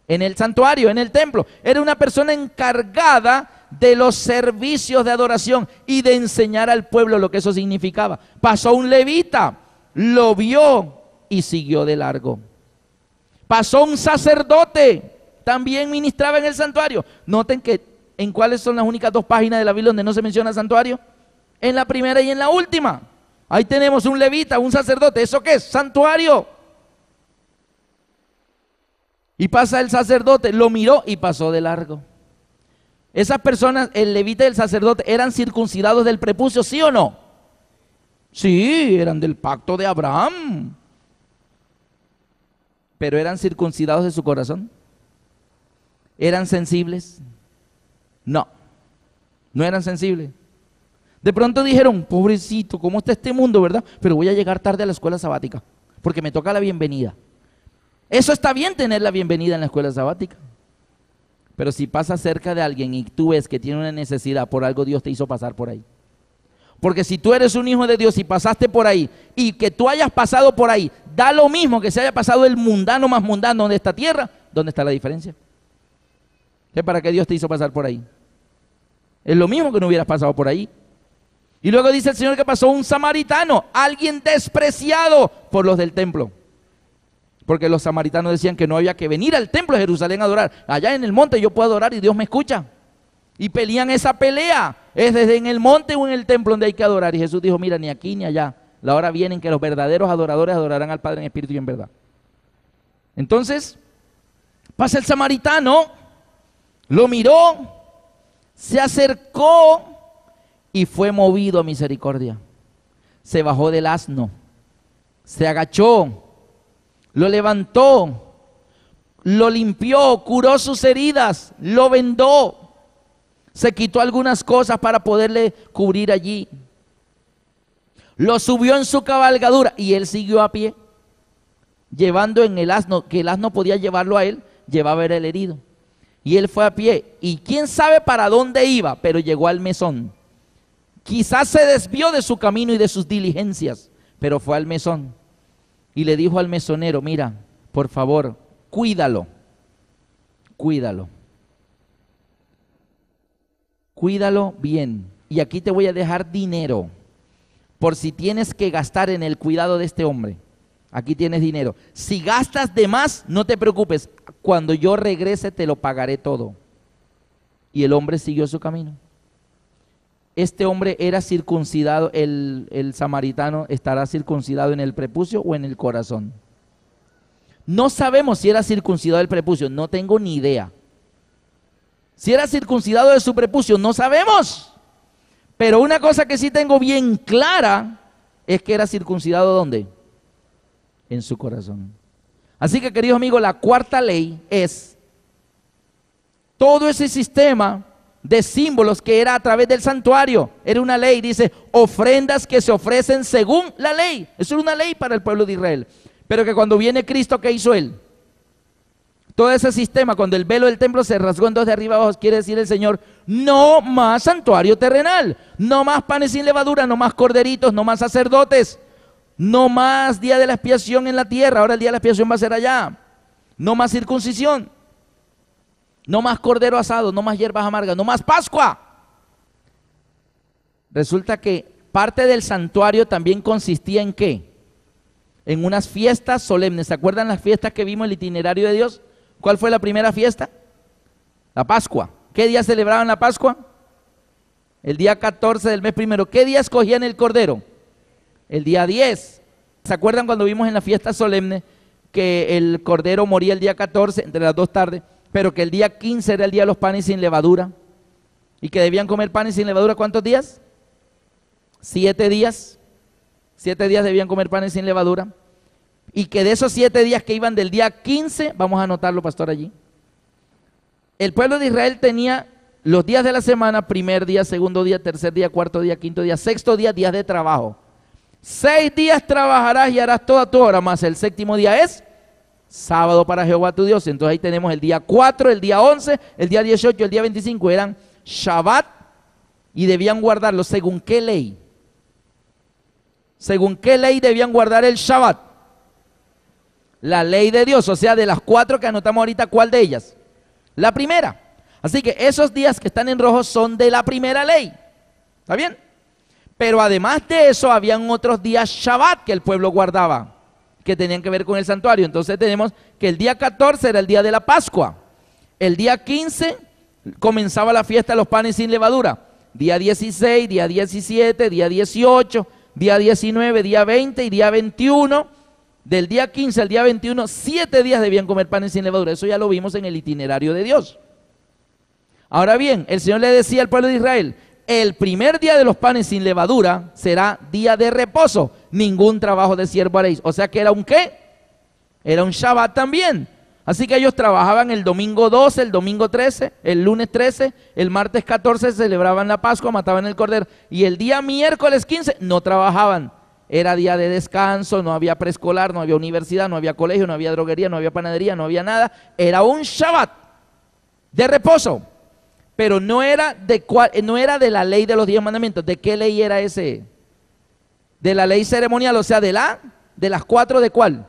En el santuario, en el templo. Era una persona encargada de los servicios de adoración y de enseñar al pueblo lo que eso significaba. Pasó un levita, lo vio y siguió de largo. Pasó un sacerdote, también ministraba en el santuario. Noten que en cuáles son las únicas dos páginas de la Biblia donde no se menciona santuario. En la primera y en la última. Ahí tenemos un levita, un sacerdote. ¿Eso qué es? Santuario. Y pasa el sacerdote, lo miró y pasó de largo. Esas personas, el levita y el sacerdote, ¿eran circuncidados del prepucio, sí o no? Sí, eran del pacto de Abraham. Pero ¿eran circuncidados de su corazón? ¿Eran sensibles? No, no eran sensibles. De pronto dijeron, pobrecito, ¿cómo está este mundo, verdad? Pero voy a llegar tarde a la escuela sabática, porque me toca la bienvenida. Eso está bien, tener la bienvenida en la escuela sabática. Pero si pasas cerca de alguien y tú ves que tiene una necesidad, por algo Dios te hizo pasar por ahí. Porque si tú eres un hijo de Dios y pasaste por ahí, y que tú hayas pasado por ahí, da lo mismo que se haya pasado el mundano más mundano de esta tierra. ¿Dónde está la diferencia? ¿Qué para qué Dios te hizo pasar por ahí? Es lo mismo que no hubieras pasado por ahí. Y luego dice el Señor que pasó un samaritano, alguien despreciado por los del templo. Porque los samaritanos decían que no había que venir al templo de Jerusalén a adorar. Allá en el monte yo puedo adorar y Dios me escucha. Y pelean esa pelea. Es desde en el monte o en el templo donde hay que adorar. Y Jesús dijo, mira, ni aquí ni allá. La hora viene en que los verdaderos adoradores adorarán al Padre en espíritu y en verdad. Entonces, pasa el samaritano, lo miró, se acercó y fue movido a misericordia. Se bajó del asno, se agachó, lo levantó, lo limpió, curó sus heridas, lo vendó, se quitó algunas cosas para poderle cubrir allí. lo subió en su cabalgadura y él siguió a pie, llevando en el asno, que el asno podía llevarlo a él, llevaba era el herido. Y él fue a pie, y quién sabe para dónde iba, pero llegó al mesón. Quizás se desvió de su camino y de sus diligencias, pero fue al mesón. Y le dijo al mesonero, mira, por favor, cuídalo, cuídalo. Cuídalo bien. Y aquí te voy a dejar dinero, por si tienes que gastar en el cuidado de este hombre. Aquí tienes dinero. Si gastas de más, no te preocupes. Cuando yo regrese te lo pagaré todo. Y el hombre siguió su camino. Este hombre era circuncidado, el samaritano estará circuncidado en el prepucio o en el corazón. No sabemos si era circuncidado del prepucio, no tengo ni idea. Si era circuncidado de su prepucio, no sabemos. Pero una cosa que sí tengo bien clara es que era circuncidado ¿dónde? En su corazón. Así que, queridos amigos, la cuarta ley es todo ese sistema de símbolos que era a través del santuario. Era una ley, dice, ofrendas que se ofrecen según la ley. Eso era una ley para el pueblo de Israel. Pero que cuando viene Cristo, ¿qué hizo él? Todo ese sistema, cuando el velo del templo se rasgó en dos de arriba abajo, quiere decir el Señor, no más santuario terrenal, no más panes sin levadura, no más corderitos, no más sacerdotes, no más día de la expiación en la tierra, ahora el día de la expiación va a ser allá, no más circuncisión, no más cordero asado, no más hierbas amargas, no más Pascua. Resulta que parte del santuario también consistía en ¿qué? En unas fiestas solemnes. ¿Se acuerdan las fiestas que vimos en el itinerario de Dios? ¿Cuál fue la primera fiesta? La Pascua. ¿Qué día celebraban la Pascua? El día 14 del mes primero. ¿Qué día escogían el cordero? El día 10. ¿Se acuerdan cuando vimos en la fiesta solemne que el cordero moría el día 14 entre las 2 tardes, pero que el día 15 era el día de los panes sin levadura? Y que debían comer panes sin levadura, ¿cuántos días? 7 días. 7 días debían comer panes sin levadura. Y que de esos 7 días que iban del día 15, vamos a anotarlo, pastor, allí. El pueblo de Israel tenía los días de la semana, primer día, segundo día, tercer día, cuarto día, quinto día, sexto día, días de trabajo. 6 días trabajarás y harás toda tu obra, más el séptimo día es sábado para Jehová tu Dios. Entonces ahí tenemos el día 4, el día 11, el día 18, el día 25, eran Shabbat y debían guardarlo. ¿Según qué ley? ¿Según qué ley debían guardar el Shabbat? La ley de Dios, o sea, de las 4 que anotamos ahorita, ¿cuál de ellas? La primera. Así que esos días que están en rojo son de la primera ley. ¿Está bien? Pero además de eso, habían otros días Shabbat que el pueblo guardaba, que tenían que ver con el santuario. Entonces tenemos que el día 14 era el día de la Pascua. El día 15 comenzaba la fiesta de los panes sin levadura. Día 16, día 17, día 18, día 19, día 20 y día 21. Del día 15 al día 21, 7 días debían comer panes sin levadura. Eso ya lo vimos en el itinerario de Dios. Ahora bien, el Señor le decía al pueblo de Israel, el primer día de los panes sin levadura será día de reposo. Ningún trabajo de siervo haréis. O sea que era un ¿qué? Era un Shabbat también. Así que ellos trabajaban el domingo 12, el domingo 13, el lunes 13, el martes 14 celebraban la Pascua, mataban el cordero. Y el día miércoles 15 no trabajaban. Era día de descanso, no había preescolar, no había universidad, no había colegio, no había droguería, no había panadería, no había nada. Era un Shabbat de reposo. Pero no era de la ley de los 10 mandamientos. ¿De qué ley era ese? De la ley ceremonial, o sea, de las 4, ¿de cuál?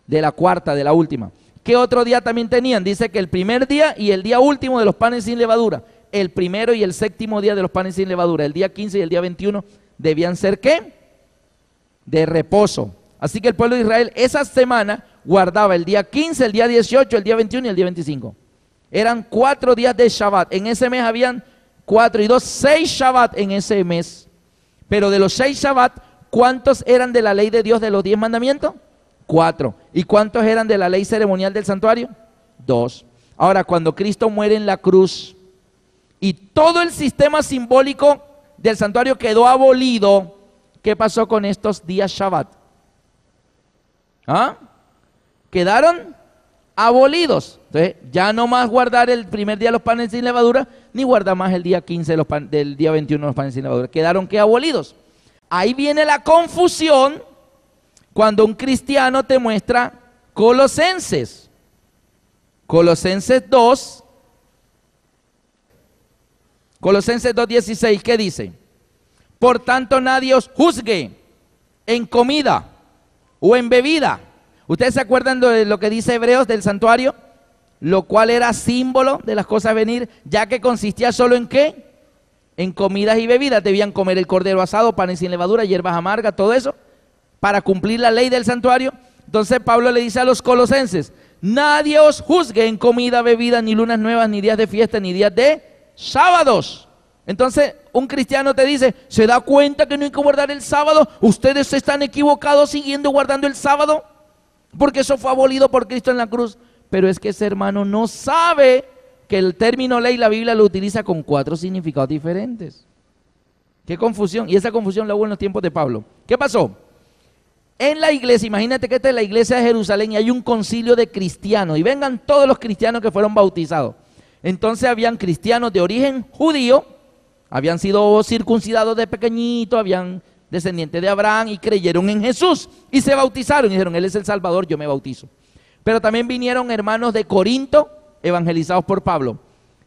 De la cuarta, de la última. ¿Qué otro día también tenían? Dice que el primer día y el día último de los panes sin levadura. El primero y el séptimo día de los panes sin levadura. El día 15 y el día 21 debían ser ¿qué? De reposo. Así que el pueblo de Israel esa semana guardaba el día 15, el día 18, el día 21 y el día 25. Eran 4 días de Shabbat. En ese mes habían 4 y 2, 6 Shabbat en ese mes. Pero de los 6 Shabbat, ¿cuántos eran de la ley de Dios de los 10 mandamientos? 4. ¿Y cuántos eran de la ley ceremonial del santuario? 2. Ahora, cuando Cristo muere en la cruz y todo el sistema simbólico del santuario quedó abolido, ¿qué pasó con estos días Shabbat? ¿Ah? Quedaron abolidos. Entonces, ya no más guardar el primer día los panes sin levadura, ni guardar más el día 15 del día 21 los panes sin levadura. Quedaron que abolidos. ahí viene la confusión cuando un cristiano te muestra Colosenses. Colosenses 2, Colosenses 2:16, ¿qué dice? Por tanto nadie os juzgue en comida o en bebida. ¿Ustedes se acuerdan de lo que dice Hebreos del santuario? Lo cual era símbolo de las cosas a venir, ya que consistía solo en ¿qué? En comidas y bebidas. Debían comer el cordero asado, panes sin levadura, hierbas amargas, todo eso, para cumplir la ley del santuario. Entonces Pablo le dice a los colosenses, nadie os juzgue en comida, bebida, ni lunas nuevas, ni días de fiesta, ni días de sábados. Entonces un cristiano te dice, ¿se da cuenta que no hay que guardar el sábado? ¿Ustedes están equivocados siguiendo guardando el sábado? Porque eso fue abolido por Cristo en la cruz. Pero es que ese hermano no sabe que el término ley la Biblia lo utiliza con 4 significados diferentes. Qué confusión. Y esa confusión la hubo en los tiempos de Pablo. ¿Qué pasó? En la iglesia, imagínate que esta es la iglesia de Jerusalén y hay un concilio de cristianos. Y vengan todos los cristianos que fueron bautizados. Entonces habían cristianos de origen judío, habían sido circuncidados de pequeñito, habían descendientes de Abraham y creyeron en Jesús. Y se bautizaron y dijeron, Él es el Salvador, yo me bautizo. Pero también vinieron hermanos de Corinto, evangelizados por Pablo,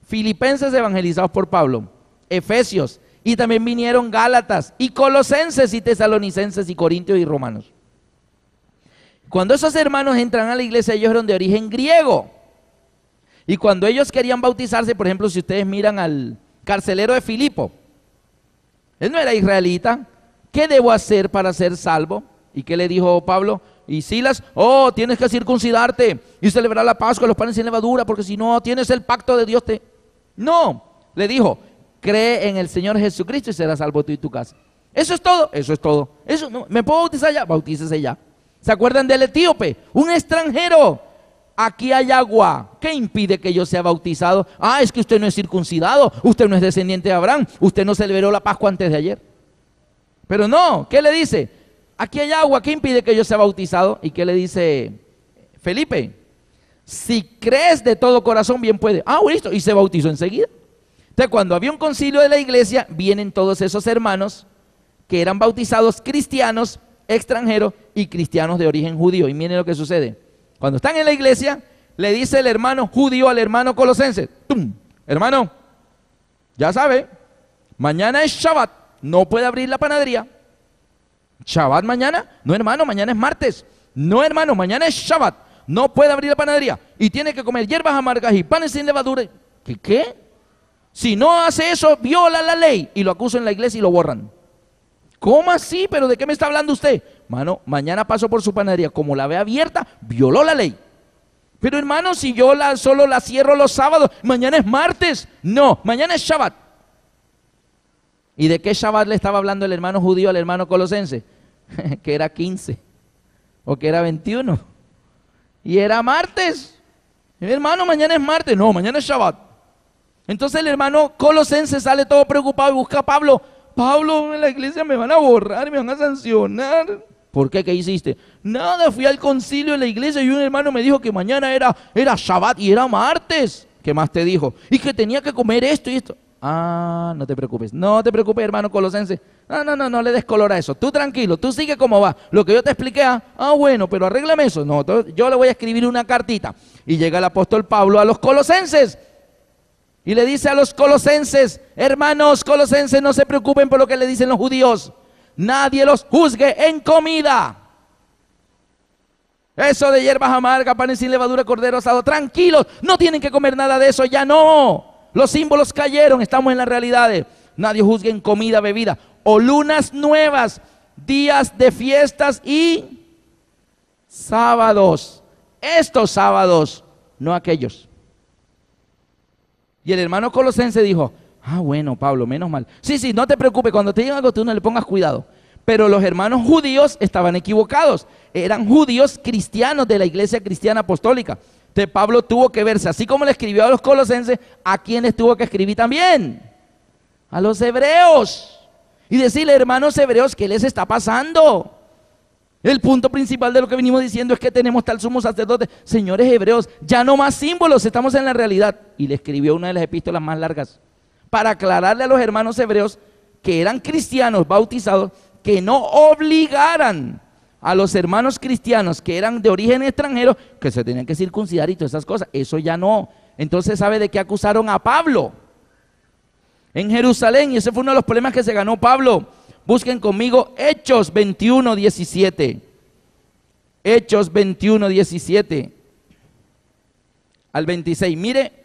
filipenses evangelizados por Pablo, efesios, y también vinieron gálatas, y colosenses, y tesalonicenses, y corintios, y romanos. Cuando esos hermanos entran a la iglesia, ellos eran de origen griego, y cuando ellos querían bautizarse, por ejemplo, si ustedes miran al carcelero de Filipo, él no era israelita. ¿Qué debo hacer para ser salvo? ¿Y qué le dijo Pablo? Y Silas, oh, tienes que circuncidarte y celebrar la Pascua, los panes sin levadura, porque si no tienes el pacto de Dios. No, le dijo, cree en el Señor Jesucristo y serás salvo tú y tu casa. Eso es todo, eso es todo. Eso no, ¿me puedo bautizar ya? Bautícese ya. ¿Se acuerdan del etíope? Un extranjero. Aquí hay agua. ¿Qué impide que yo sea bautizado? Ah, es que usted no es circuncidado, usted no es descendiente de Abraham, usted no celebró la Pascua antes de ayer. Pero no, ¿qué le dice? Aquí hay agua, ¿qué impide que yo sea bautizado? ¿Y qué le dice Felipe? Si crees de todo corazón, bien puede. Ah, listo, y se bautizó enseguida. Entonces, cuando había un concilio de la iglesia, vienen todos esos hermanos que eran bautizados cristianos, extranjeros y cristianos de origen judío. Y miren lo que sucede. Cuando están en la iglesia, le dice el hermano judío al hermano colosense, ¡tum! Hermano, ya sabe, mañana es Shabbat, no puede abrir la panadería. ¿Shabbat mañana? No, hermano, mañana es martes. No, hermano, mañana es Shabbat. No puede abrir la panadería. Y tiene que comer hierbas amargas y panes sin levadura. ¿Qué? Si no hace eso, viola la ley. Y lo acusan en la iglesia y lo borran. ¿Cómo así? ¿Pero de qué me está hablando usted? Hermano, mañana paso por su panadería. Como la ve abierta, violó la ley. Pero hermano, si yo solo la cierro los sábados, mañana es martes. No, mañana es Shabbat. ¿Y de qué Shabbat le estaba hablando el hermano judío al hermano colosense? Que era 15 o que era 21 y era martes. Hermano, mañana es martes. No, mañana es Shabbat. Entonces el hermano colosense sale todo preocupado y busca a Pablo. Pablo, en la iglesia me van a borrar, me van a sancionar. ¿Por qué? ¿Qué hiciste? Nada, fui al concilio de la iglesia y un hermano me dijo que mañana era Shabbat y era martes. ¿Qué más te dijo? Y que tenía que comer esto y esto. Ah, no te preocupes, hermano colosense. No le des color a eso. Tú tranquilo, tú sigue como va. Lo que yo te expliqué, bueno, pero arréglame eso. No, yo le voy a escribir una cartita. Y llega el apóstol Pablo a los colosenses y le dice a los colosenses, hermanos colosenses, no se preocupen por lo que le dicen los judíos. Nadie los juzgue en comida. Eso de hierbas amargas, panes sin levadura, cordero asado, tranquilos, no tienen que comer nada de eso, ya no. Los símbolos cayeron, estamos en las realidades. Nadie juzgue en comida, bebida, o lunas nuevas, días de fiestas y sábados. Estos sábados, no aquellos. Y el hermano colosense dijo, bueno, Pablo, menos mal. Sí, no te preocupes, cuando te digan algo tú no le pongas cuidado. Pero los hermanos judíos estaban equivocados. Eran judíos cristianos de la iglesia cristiana apostólica. Entonces Pablo tuvo que verse, así como le escribió a los colosenses, ¿a quiénes tuvo que escribir también? A los hebreos. Y decirle, hermanos hebreos, ¿qué les está pasando? El punto principal de lo que venimos diciendo es que tenemos tal sumo sacerdote. Señores hebreos, ya no más símbolos, estamos en la realidad. Y le escribió una de las epístolas más largas para aclararle a los hermanos hebreos que eran cristianos bautizados que no obligaran a los hermanos cristianos que eran de origen extranjero, que se tenían que circuncidar y todas esas cosas. Eso ya no. Entonces, ¿sabe de qué acusaron a Pablo? En Jerusalén, y ese fue uno de los problemas que se ganó Pablo. Busquen conmigo Hechos 21, 17. Hechos 21, 17 al 26.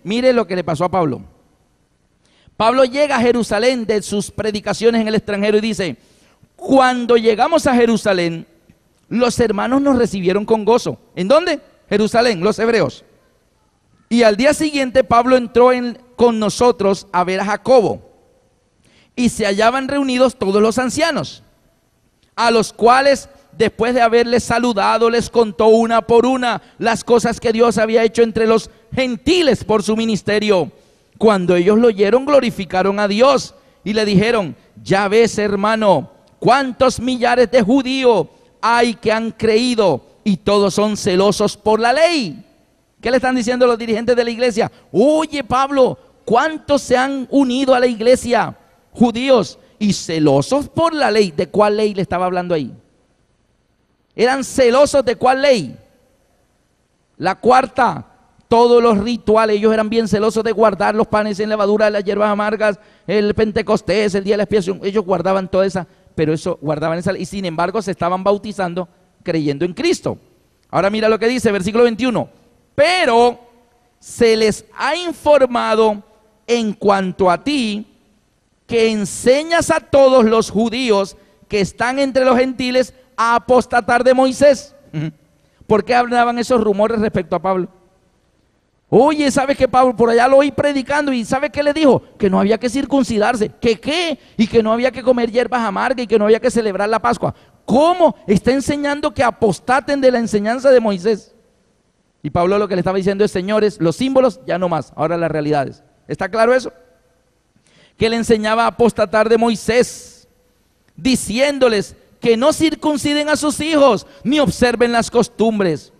Mire lo que le pasó a Pablo. Pablo llega a Jerusalén de sus predicaciones en el extranjero y dice: cuando llegamos a Jerusalén, los hermanos nos recibieron con gozo. ¿En dónde? Jerusalén, los hebreos. Y al día siguiente Pablo entró con nosotros a ver a Jacobo. Y se hallaban reunidos todos los ancianos, a los cuales, después de haberles saludado, les contó una por una las cosas que Dios había hecho entre los gentiles por su ministerio. Cuando ellos lo oyeron, glorificaron a Dios y le dijeron: ya ves, hermano, cuántos millares de judíos hay que han creído y todos son celosos por la ley. ¿Qué le están diciendo los dirigentes de la iglesia? Oye, Pablo, ¿cuántos se han unido a la iglesia? Judíos y celosos por la ley. ¿De cuál ley le estaba hablando ahí? ¿Eran celosos de cuál ley? La cuarta. Todos los rituales, ellos eran bien celosos de guardar los panes sin levadura, las hierbas amargas, el Pentecostés, el día de la expiación. Ellos guardaban toda esa, pero eso guardaban esa, y sin embargo se estaban bautizando creyendo en Cristo. Ahora mira lo que dice, versículo 21. Pero se les ha informado en cuanto a ti, que enseñas a todos los judíos que están entre los gentiles a apostatar de Moisés. ¿Por qué hablaban esos rumores respecto a Pablo? Oye, ¿sabes que Pablo por allá lo oí predicando y ¿sabe qué le dijo? Que no había que circuncidarse. ¿Que qué? Y que no había que comer hierbas amargas y que no había que celebrar la Pascua. ¿Cómo? Está enseñando que apostaten de la enseñanza de Moisés. Y Pablo lo que le estaba diciendo es: señores, los símbolos ya no más, ahora las realidades. ¿Está claro eso? Que le enseñaba a apostatar de Moisés, diciéndoles que no circunciden a sus hijos, ni observen las costumbres.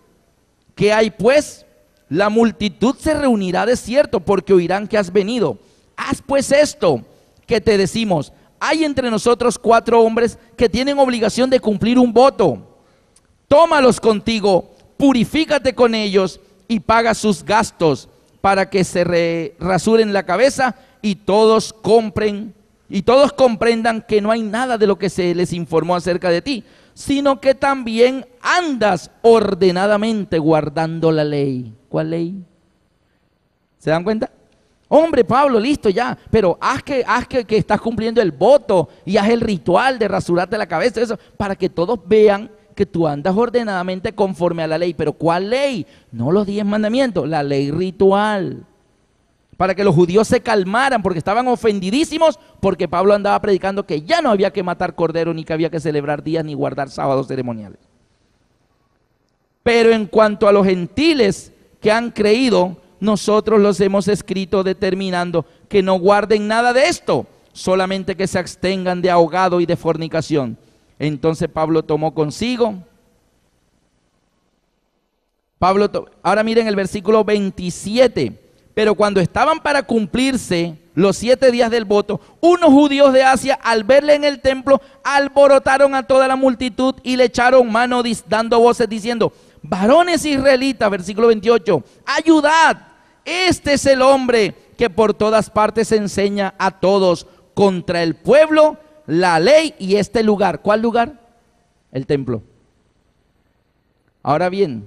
¿Qué hay pues? La multitud se reunirá de cierto, porque oirán que has venido. Haz pues esto que te decimos: hay entre nosotros 4 hombres que tienen obligación de cumplir un voto. Tómalos contigo, purifícate con ellos y paga sus gastos, para que se rasuren la cabeza y todos comprendan que no hay nada de lo que se les informó acerca de ti, sino que también andas ordenadamente guardando la ley. ¿Cuál ley? ¿Se dan cuenta? Hombre, Pablo, listo ya, pero haz que estás cumpliendo el voto y haz el ritual de rasurarte la cabeza, eso, para que todos vean que tú andas ordenadamente conforme a la ley. ¿Pero cuál ley? No los 10 mandamientos, la ley ritual. Para que los judíos se calmaran, porque estaban ofendidísimos, porque Pablo andaba predicando que ya no había que matar cordero, ni que había que celebrar días, ni guardar sábados ceremoniales. Pero en cuanto a los gentiles que han creído, nosotros los hemos escrito determinando que no guarden nada de esto, solamente que se abstengan de ahogado y de fornicación. Entonces Pablo tomó consigo. Ahora miren el versículo 27. Pero cuando estaban para cumplirse los 7 días del voto, unos judíos de Asia, al verle en el templo, alborotaron a toda la multitud y le echaron mano dando voces diciendo: varones israelitas, versículo 28, ayudad, este es el hombre que por todas partes enseña a todos contra el pueblo, la ley y este lugar. ¿Cuál lugar? El templo. Ahora bien,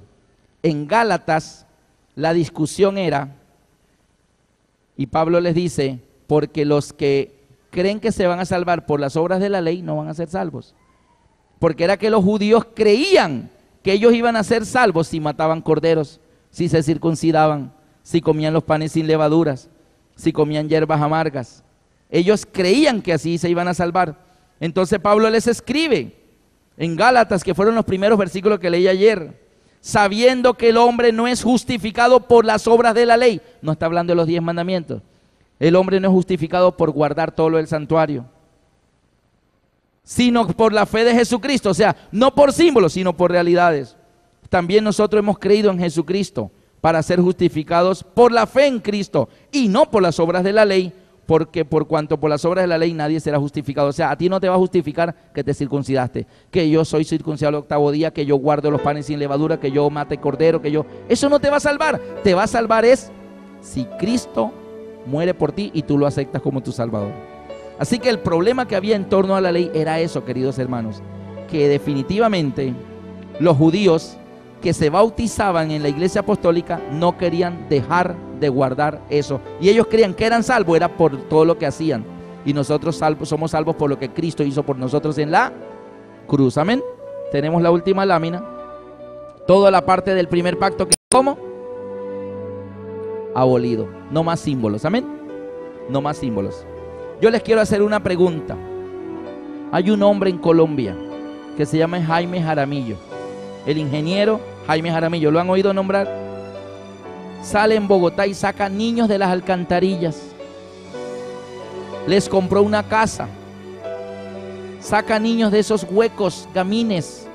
en Gálatas la discusión era, y Pablo les dice, porque los que creen que se van a salvar por las obras de la ley no van a ser salvos. Porque era que los judíos creían que ellos iban a ser salvos si mataban corderos, si se circuncidaban, si comían los panes sin levaduras, si comían hierbas amargas. Ellos creían que así se iban a salvar. Entonces Pablo les escribe en Gálatas, que fueron los primeros versículos que leí ayer, sabiendo que el hombre no es justificado por las obras de la ley. No está hablando de los 10 mandamientos. El hombre no es justificado por guardar todo lo del santuario, sino por la fe de Jesucristo. O sea, no por símbolos, sino por realidades. También nosotros hemos creído en Jesucristo para ser justificados por la fe en Cristo y no por las obras de la ley, porque por cuanto por las obras de la ley nadie será justificado. O sea, a ti no te va a justificar que te circuncidaste, que yo soy circuncidado el 8º día, que yo guardo los panes sin levadura, que yo mate cordero, que yo... Eso no te va a salvar. Te va a salvar es si Cristo muere por ti y tú lo aceptas como tu Salvador. Así que el problema que había en torno a la ley era eso, queridos hermanos, que definitivamente los judíos que se bautizaban en la iglesia apostólica no querían dejar de guardar eso, y ellos creían que eran salvos, era por todo lo que hacían, y nosotros somos salvos por lo que Cristo hizo por nosotros en la cruz. Amén. Tenemos la última lámina, toda la parte del primer pacto que ¿cómo? Abolido, no más símbolos. Amén, no más símbolos. Yo les quiero hacer una pregunta. Hay un hombre en Colombia que se llama Jaime Jaramillo, el ingeniero Jaime Jaramillo. ¿Lo han oído nombrar? Sale en Bogotá y saca niños de las alcantarillas, les compró una casa, saca niños de esos huecos, gamines,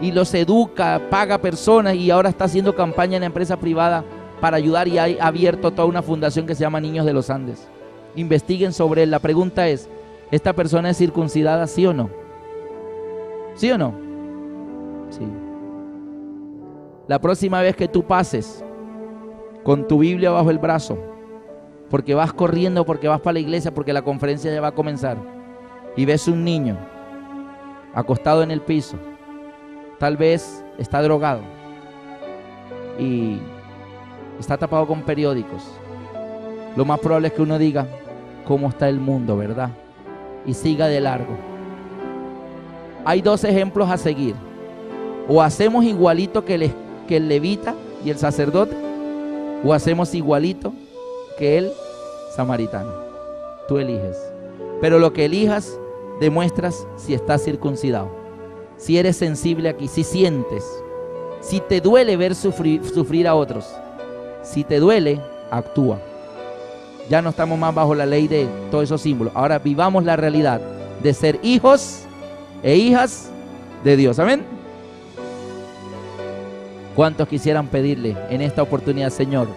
y los educa, paga personas, y ahora está haciendo campaña en la empresa privada para ayudar, y ha abierto toda una fundación que se llama Niños de los Andes. Investiguen sobre él. La pregunta es, ¿esta persona es circuncidada, sí o no? ¿Sí o no? Sí. La próxima vez que tú pases con tu Biblia bajo el brazo, porque vas corriendo, porque vas para la iglesia, porque la conferencia ya va a comenzar, y ves un niño acostado en el piso, tal vez está drogado y está tapado con periódicos, lo más probable es que uno diga, ¿cómo está el mundo, verdad? Y siga de largo. Hay dos ejemplos a seguir. O hacemos igualito que el levita y el sacerdote, o hacemos igualito que el samaritano. Tú eliges. Pero lo que elijas, demuestras si estás circuncidado, si eres sensible aquí, si sientes, si te duele ver sufrir a otros. Si te duele, actúa. Ya no estamos más bajo la ley de todos esos símbolos. Ahora vivamos la realidad de ser hijos e hijas de Dios. Amén. ¿Cuántos quisieran pedirle en esta oportunidad, Señor,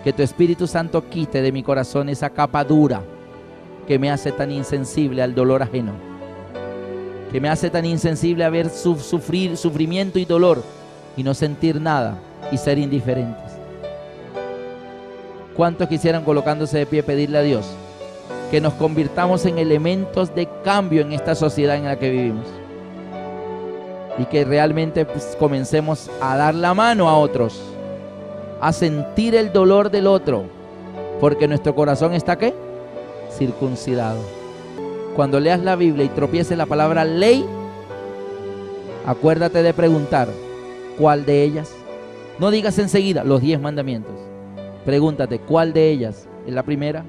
que tu Espíritu Santo quite de mi corazón esa capa dura que me hace tan insensible al dolor ajeno, que me hace tan insensible a ver sufrimiento y dolor y no sentir nada y ser indiferentes? ¿Cuántos quisieran, colocándose de pie, pedirle a Dios que nos convirtamos en elementos de cambio en esta sociedad en la que vivimos? Y que realmente comencemos a dar la mano a otros, a sentir el dolor del otro, porque nuestro corazón está ¿qué? Circuncidado. Cuando leas la Biblia y tropieces la palabra ley, acuérdate de preguntar, ¿cuál de ellas? No digas enseguida los 10 mandamientos. Pregúntate, ¿cuál de ellas es la primera?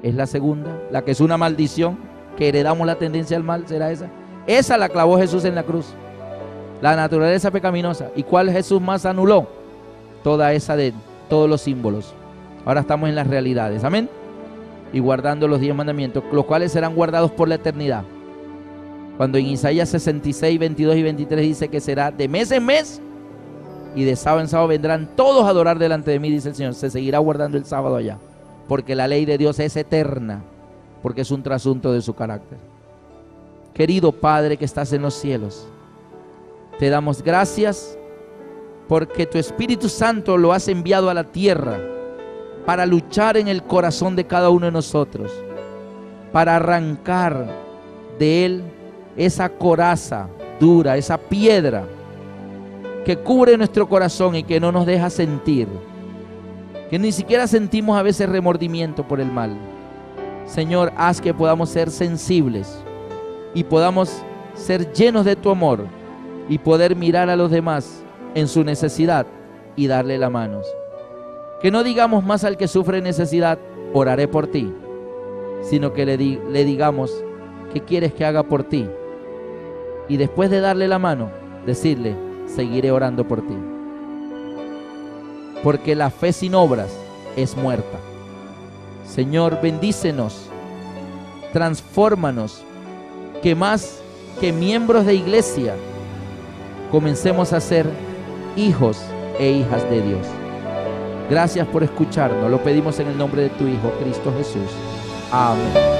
¿Es la segunda? ¿La que es una maldición? ¿Que heredamos la tendencia al mal? ¿Será esa? Esa la clavó Jesús en la cruz, la naturaleza pecaminosa. ¿Y cuál Jesús más anuló? Toda esa de todos los símbolos. Ahora estamos en las realidades, amén. Y guardando los 10 mandamientos, los cuales serán guardados por la eternidad. Cuando en Isaías 66, 22 y 23 dice que será de mes en mes y de sábado en sábado vendrán todos a adorar delante de mí, dice el Señor. Se seguirá guardando el sábado allá, porque la ley de Dios es eterna, porque es un trasunto de su carácter. Querido Padre que estás en los cielos, te damos gracias porque tu Espíritu Santo lo has enviado a la tierra para luchar en el corazón de cada uno de nosotros, para arrancar de él esa coraza dura, esa piedra que cubre nuestro corazón y que no nos deja sentir, que ni siquiera sentimos a veces remordimiento por el mal. Señor, haz que podamos ser sensibles y podamos ser llenos de tu amor y poder mirar a los demás en su necesidad y darle la mano. Que no digamos más al que sufre necesidad, oraré por ti, sino que le digamos, ¿qué quieres que haga por ti? Y después de darle la mano, decirle, seguiré orando por ti. Porque la fe sin obras es muerta. Señor, bendícenos, transfórmanos, que más que miembros de iglesia comencemos a ser hijos e hijas de Dios. Gracias por escucharnos, lo pedimos en el nombre de tu Hijo, Cristo Jesús. Amén.